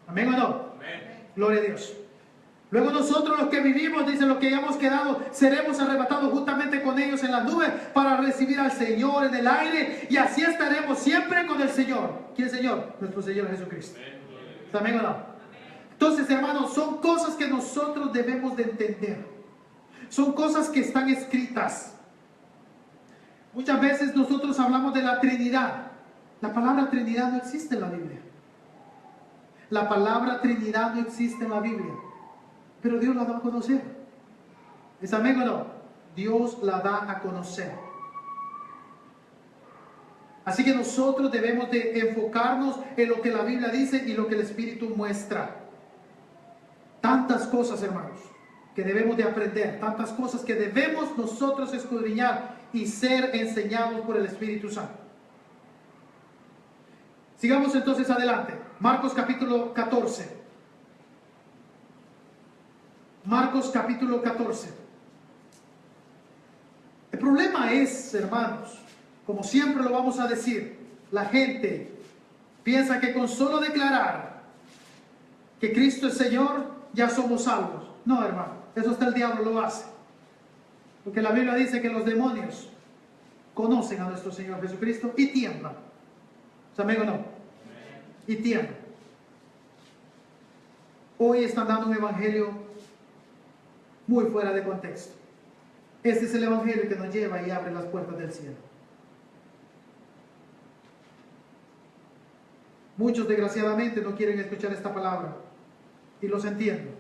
¿Amén o no?
Amén.
Gloria a Dios. Luego nosotros los que vivimos, dice, los que hayamos quedado, seremos arrebatados juntamente con ellos en las nubes para recibir al Señor en el aire, y así estaremos siempre con el Señor. ¿Quién es el Señor? Nuestro Señor Jesucristo. ¿Amén o no? Entonces, hermanos, son cosas que nosotros debemos de entender. Son cosas que están escritas. Muchas veces nosotros hablamos de la Trinidad. La palabra Trinidad no existe en la Biblia. La palabra Trinidad no existe en la Biblia. Pero Dios la da a conocer. ¿Es amén o no? Dios la da a conocer. Así que nosotros debemos de enfocarnos en lo que la Biblia dice y lo que el Espíritu muestra. Tantas cosas, hermanos, que debemos de aprender. Tantas cosas que debemos nosotros escudriñar y ser enseñados por el Espíritu Santo. Sigamos entonces adelante. Marcos capítulo 14. Marcos capítulo 14. El problema es, hermanos, como siempre lo vamos a decir, la gente piensa que con solo declarar que Cristo es Señor, ya somos salvos. No, hermano, eso hasta el diablo lo hace. Porque la Biblia dice que los demonios conocen a nuestro Señor Jesucristo y tiemblan. ¿Amén o no? Y tiemblan. Hoy están dando un evangelio muy fuera de contexto. Este es el evangelio que nos lleva y abre las puertas del cielo. Muchos desgraciadamente no quieren escuchar esta palabra, y los entiendo,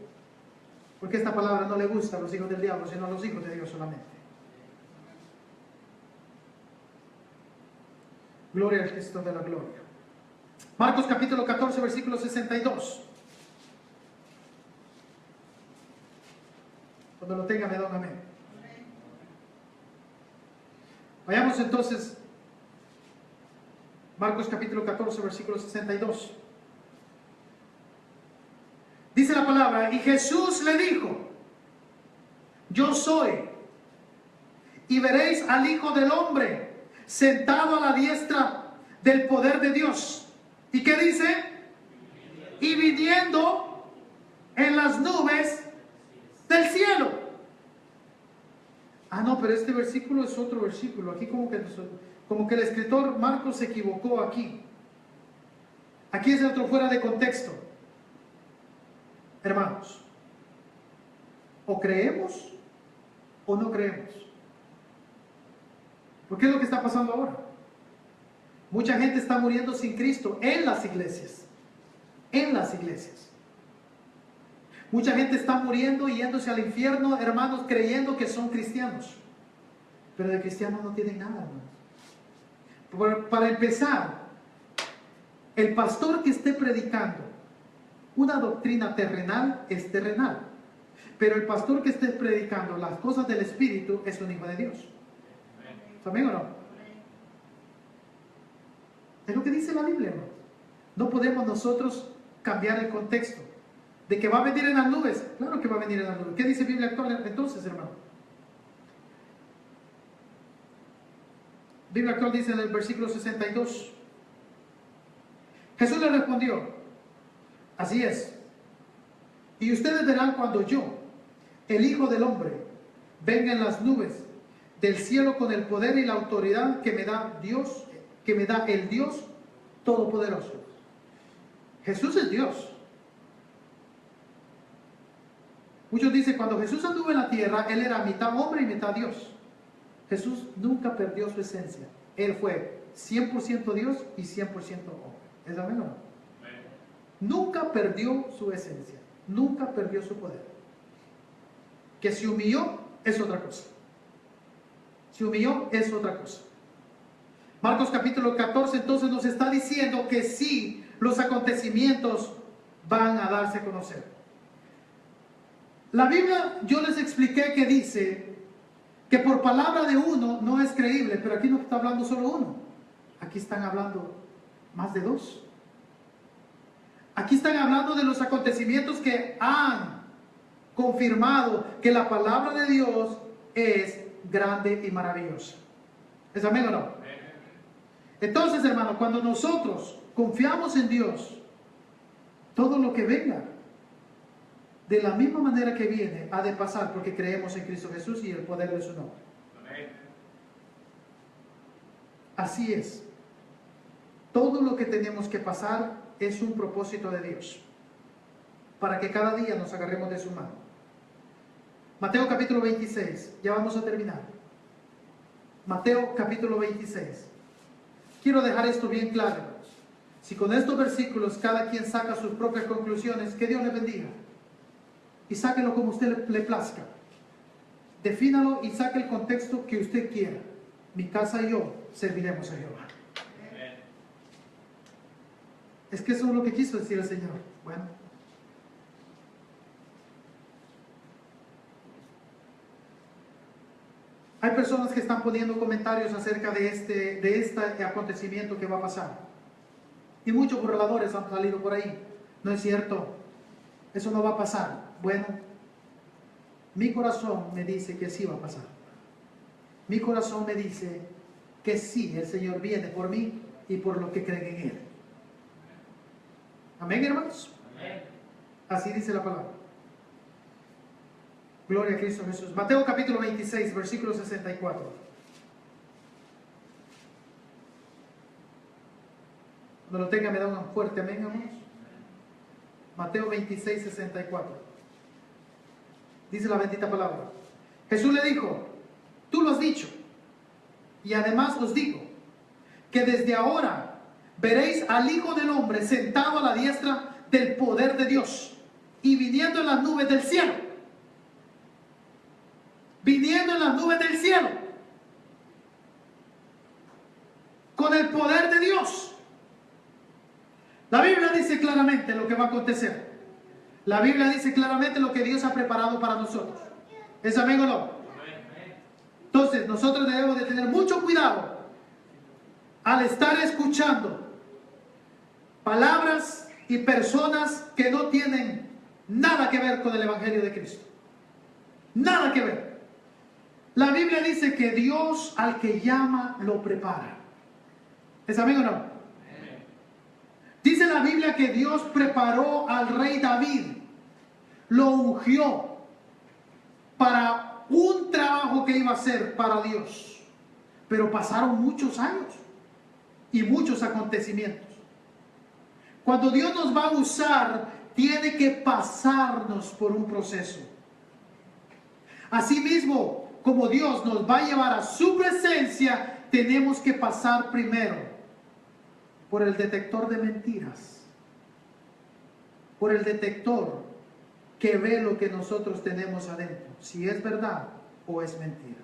porque esta palabra no le gusta a los hijos del diablo, sino a los hijos de Dios solamente. Gloria al Cristo de la gloria. Marcos capítulo 14, versículo 62. Cuando lo tenga me da un amén. Vayamos entonces, Marcos capítulo 14, versículo 62. Dice la palabra: y Jesús le dijo: yo soy, y veréis al Hijo del Hombre sentado a la diestra del poder de Dios. ¿Y qué dice? Y viniendo en las nubes del cielo. Ah, no, pero este versículo es otro versículo. Aquí como que el escritor Marcos se equivocó aquí. Aquí es otro fuera de contexto. Hermanos, o creemos o no creemos. ¿Por qué es lo que está pasando ahora? Mucha gente está muriendo sin Cristo en las iglesias. En las iglesias. Mucha gente está muriendo y yéndose al infierno, hermanos, creyendo que son cristianos. Pero de cristianos no tienen nada, hermanos. Para empezar, el pastor que esté predicando una doctrina terrenal es terrenal. Pero el pastor que esté predicando las cosas del Espíritu es un hijo de Dios. ¿Amén o no? Es lo que dice la Biblia, hermano. No podemos nosotros cambiar el contexto. De que va a venir en las nubes. Claro que va a venir en las nubes. ¿Qué dice Biblia actual entonces, hermano? Biblia actual dice en el versículo 62. Jesús le respondió: así es. Y ustedes verán cuando yo, el Hijo del Hombre, venga en las nubes del cielo con el poder y la autoridad que me da Dios, que me da el Dios Todopoderoso. Jesús es Dios. Muchos dicen, cuando Jesús anduvo en la tierra, Él era mitad hombre y mitad Dios. Jesús nunca perdió su esencia. Él fue 100% Dios y 100% hombre. ¿Es amén o no? Nunca perdió su esencia. Nunca perdió su poder. Que se humilló es otra cosa. Se humilló es otra cosa. Marcos capítulo 14 entonces nos está diciendo que sí, los acontecimientos van a darse a conocer. La Biblia, yo les expliqué que dice que por palabra de uno no es creíble, pero aquí no está hablando solo uno. Aquí están hablando más de dos. Aquí están hablando de los acontecimientos que han confirmado que la palabra de Dios es grande y maravillosa. ¿Es amén o no? Entonces, hermano, cuando nosotros confiamos en Dios, todo lo que venga, de la misma manera que viene, ha de pasar porque creemos en Cristo Jesús y el poder de su nombre. Así es. Todo lo que tenemos que pasar es un propósito de Dios, para que cada día nos agarremos de su mano. Mateo capítulo 26, ya vamos a terminar. Mateo capítulo 26. Quiero dejar esto bien claro, hermanos. Si con estos versículos cada quien saca sus propias conclusiones, que Dios le bendiga. Y sáquelo como usted le plazca. Defínalo y saque el contexto que usted quiera. Mi casa y yo serviremos a Jehová. Es que eso es lo que quiso decir el Señor. Bueno. Hay personas que están poniendo comentarios acerca de este acontecimiento que va a pasar. Y muchos burladores han salido por ahí. No es cierto. Eso no va a pasar. Bueno, mi corazón me dice que sí va a pasar. Mi corazón me dice que sí, el Señor viene por mí y por los que creen en Él. Amén, hermanos. Amén. Así dice la palabra. Gloria a Cristo Jesús. Mateo capítulo 26, versículo 64. Cuando lo tenga me da un fuerte amén, hermanos. Mateo 26, 64. Dice la bendita palabra. Jesús le dijo: tú lo has dicho, y además os digo, que desde ahora veréis al Hijo del Hombre sentado a la diestra del poder de Dios, y viniendo en las nubes del cielo. Viniendo en las nubes del cielo, con el poder de Dios. La Biblia dice claramente lo que va a acontecer. La Biblia dice claramente lo que Dios ha preparado para nosotros. ¿Es amén o no? Entonces nosotros debemos de tener mucho cuidado al estar escuchando palabras y personas que no tienen nada que ver con el Evangelio de Cristo. Nada que ver. La Biblia dice que Dios al que llama lo prepara. ¿Es amén o no? Dice la Biblia que Dios preparó al rey David, lo ungió para un trabajo que iba a hacer para Dios. Pero pasaron muchos años y muchos acontecimientos. Cuando Dios nos va a usar, tiene que pasarnos por un proceso. Asimismo, como Dios nos va a llevar a su presencia, tenemos que pasar primero por el detector de mentiras, por el detector que ve lo que nosotros tenemos adentro, si es verdad o es mentira.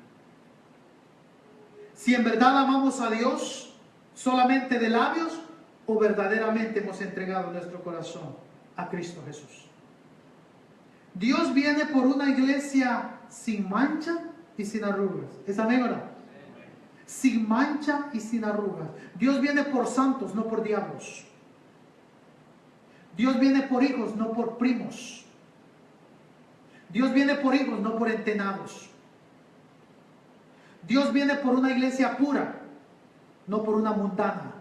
Si en verdad amamos a Dios solamente de labios o verdaderamente hemos entregado nuestro corazón a Cristo Jesús. Dios viene por una iglesia sin mancha y sin arrugas. ¿Es amén o no? Sin mancha y sin arrugas. Dios viene por santos, no por diablos. Dios viene por hijos, no por primos. Dios viene por hijos, no por entenados. Dios viene por una iglesia pura, no por una mundana.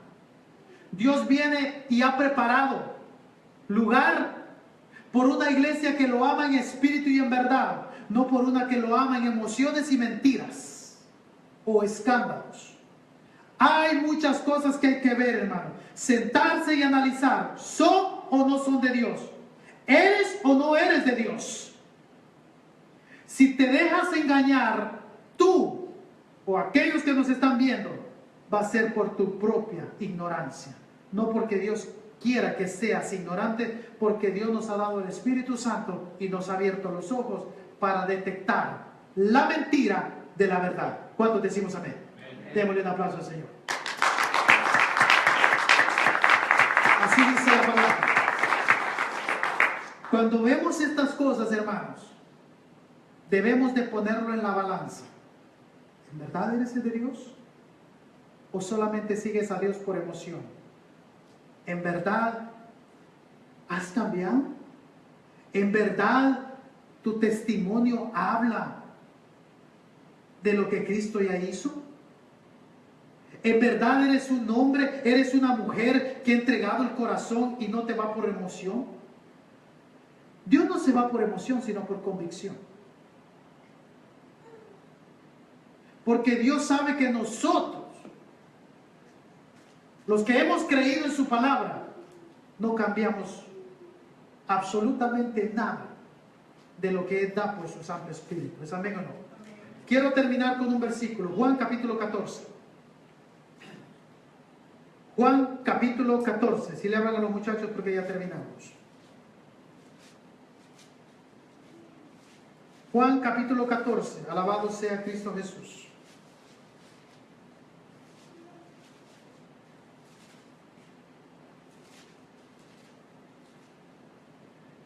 Dios viene y ha preparado lugar por una iglesia que lo ama en espíritu y en verdad, no por una que lo ama en emociones y mentiras o escándalos. Hay muchas cosas que hay que ver, hermano. Sentarse y analizar, ¿son o no son de Dios? ¿Eres o no eres de Dios? Si te dejas engañar, tú o aquellos que nos están viendo, va a ser por tu propia ignorancia, no porque Dios quiera que seas ignorante, porque Dios nos ha dado el Espíritu Santo y nos ha abierto los ojos para detectar la mentira de la verdad. ¿Cuántos decimos amén? Démosle un aplauso al Señor. Así dice la palabra. Cuando vemos estas cosas, hermanos, debemos de ponerlo en la balanza. ¿En verdad eres de Dios? ¿O solamente sigues a Dios por emoción? ¿En verdad has cambiado? ¿En verdad Tu testimonio habla de lo que Cristo ya hizo. En verdad eres un hombre, eres una mujer que ha entregado el corazón y no te va por emoción. Dios no se va por emoción, sino por convicción. Porque Dios sabe que nosotros, los que hemos creído en su palabra, no cambiamos absolutamente nada de lo que Él da por su Santo Espíritu. ¿Es amén o no? Quiero terminar con un versículo. Juan capítulo 14. Juan capítulo 14. Si le hablan a los muchachos porque ya terminamos. Juan capítulo 14. Alabado sea Cristo Jesús.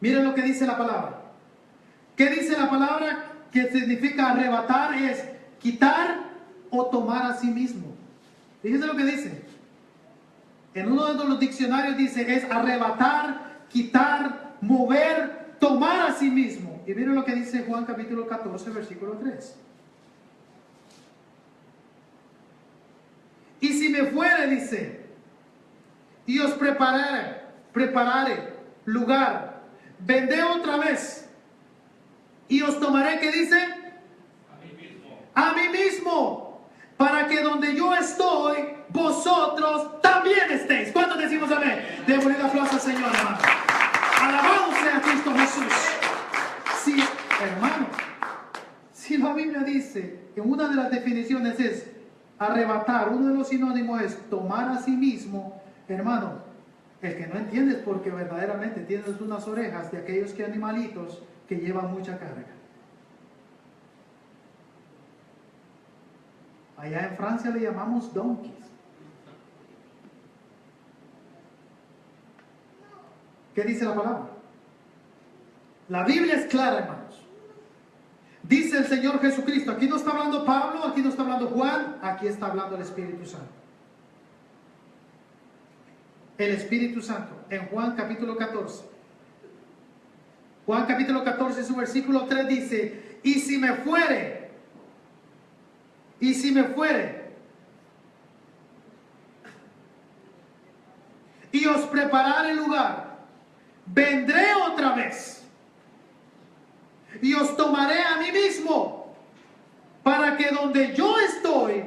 Miren lo que dice la palabra. ¿Qué dice la palabra? Que significa arrebatar, es quitar o tomar a sí mismo. Fíjense lo que dice. En uno de los diccionarios dice es arrebatar, quitar, mover, tomar a sí mismo. Y miren lo que dice Juan capítulo 14, versículo 3. Y si me fuere, dice, y os prepararé lugar, vendré otra vez y os tomaré, ¿qué dice? A mí mismo, para que donde yo estoy, vosotros también estéis. ¿Cuántos decimos amén? Démosle un aplauso al Señor, hermano. Alabado sea Cristo Jesús. Sí, hermano, si la Biblia dice, en una de las definiciones es arrebatar, uno de los sinónimos es tomar a sí mismo, hermano, el que no entiende es porque verdaderamente tienes unas orejas de aquellos que animalitos que llevan mucha carga. Allá en Francia le llamamos donkeys. ¿Qué dice la palabra? La Biblia es clara, hermanos. Dice el Señor Jesucristo. Aquí no está hablando Pablo, aquí no está hablando Juan, aquí está hablando el Espíritu Santo. El Espíritu Santo, en Juan capítulo 14. Juan capítulo 14, su versículo 3 dice, y si me fuere, y os prepararé el lugar, vendré otra vez, y os tomaré a mí mismo, para que donde yo estoy,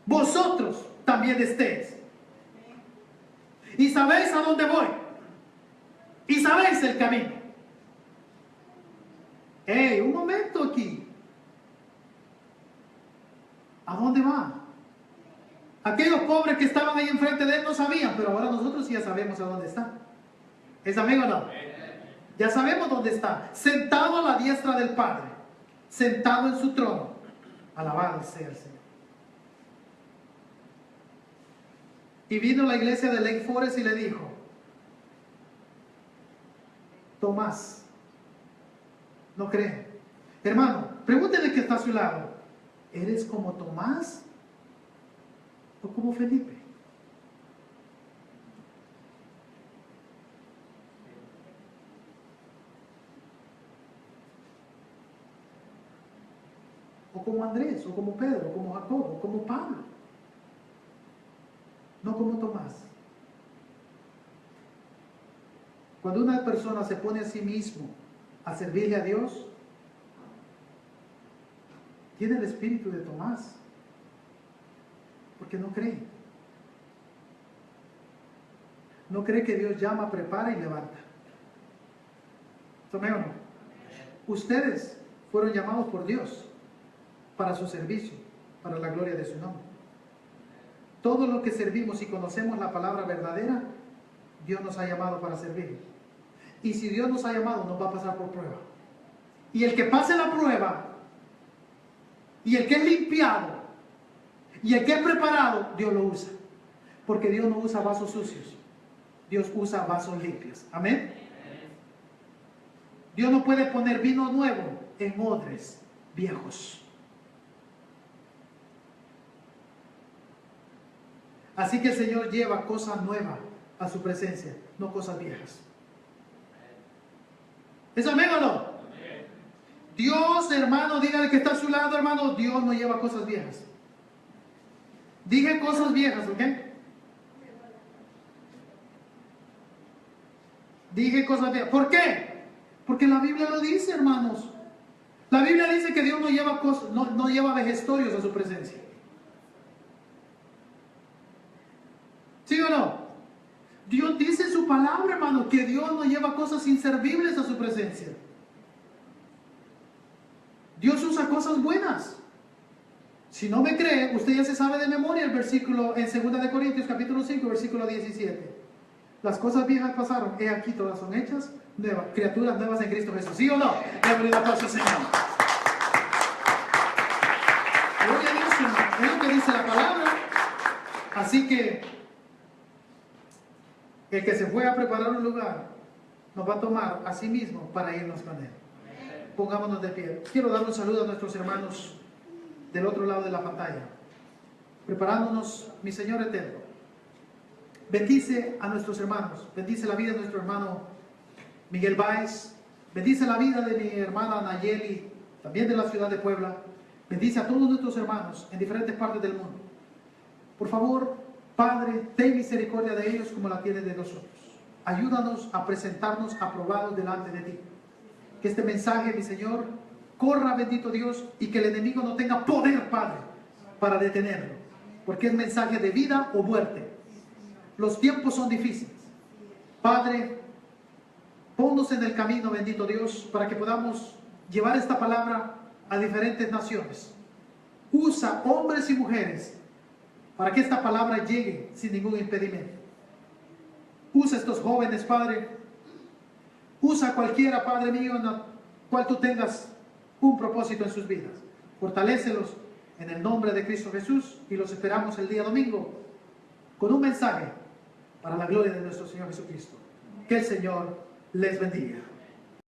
vosotros también estéis. Y sabéis a dónde voy. Y sabéis el camino. ¡Ey! Un momento aquí. ¿A dónde va? Aquellos pobres que estaban ahí enfrente de él no sabían, pero ahora nosotros ya sabemos a dónde está. ¿Es amén o no? Ya sabemos dónde está. Sentado a la diestra del Padre. Sentado en su trono. Alabado sea el Señor. Y vino la iglesia de Lake Forest y le dijo, Tomás, ¿no cree? Hermano, pregúntele que está a su lado, ¿eres como Tomás o como Felipe? O como Andrés, o como Pedro, o como Jacobo, o como Pablo. No como Tomás. Cuando una persona se pone a sí mismo a servirle a Dios, tiene el espíritu de Tomás, porque no cree. No cree que Dios llama, prepara y levanta. ¿Tomé o no? Ustedes fueron llamados por Dios para su servicio, para la gloria de su nombre. Todo lo que servimos y conocemos la palabra verdadera, Dios nos ha llamado para servir. Y si Dios nos ha llamado, nos va a pasar por prueba. Y el que pase la prueba, y el que es limpiado, y el que es preparado, Dios lo usa. Porque Dios no usa vasos sucios. Dios usa vasos limpios. Amén. Dios no puede poner vino nuevo en odres viejos. Así que el Señor lleva cosas nuevas a su presencia, no cosas viejas. ¿Es amén o no? Dios, hermano, dígale que está a su lado, hermano, Dios no lleva cosas viejas. Dije cosas viejas, ¿ok? Dije cosas viejas. ¿Por qué? Porque la Biblia lo dice, hermanos. La Biblia dice que Dios no lleva cosas, no lleva vejestorios a su presencia. ¿Sí o no? Dios dice en su palabra, hermano, que Dios no lleva cosas inservibles a su presencia. Dios usa cosas buenas. Si no me cree, usted ya se sabe de memoria el versículo en 2 de Corintios capítulo 5, versículo 17. Las cosas viejas pasaron, he aquí todas son hechas nuevas, criaturas nuevas en Cristo Jesús. ¿Sí o no? Démosle un aplauso al Señor. Gloria a Dios, hermano. Es lo que dice la palabra. Así que el que se fue a preparar un lugar nos va a tomar a sí mismo para irnos con él. Pongámonos de pie. Quiero dar un saludo a nuestros hermanos del otro lado de la pantalla. Preparándonos, mi Señor eterno. Bendice a nuestros hermanos. Bendice la vida de nuestro hermano Miguel Báez. Bendice la vida de mi hermana Nayeli, también de la ciudad de Puebla. Bendice a todos nuestros hermanos en diferentes partes del mundo. Por favor, Padre, ten misericordia de ellos como la tienes de nosotros. Ayúdanos a presentarnos aprobados delante de ti. Que este mensaje, mi Señor, corra, bendito Dios, y que el enemigo no tenga poder, Padre, para detenerlo. Porque es mensaje de vida o muerte. Los tiempos son difíciles. Padre, ponnos en el camino, bendito Dios, para que podamos llevar esta palabra a diferentes naciones. Usa hombres y mujeres para que esta palabra llegue sin ningún impedimento. Usa estos jóvenes, Padre. Usa a cualquiera, Padre mío, en la cual tú tengas un propósito en sus vidas. Fortalécelos en el nombre de Cristo Jesús y los esperamos el día domingo con un mensaje para la gloria de nuestro Señor Jesucristo. Que el Señor les bendiga.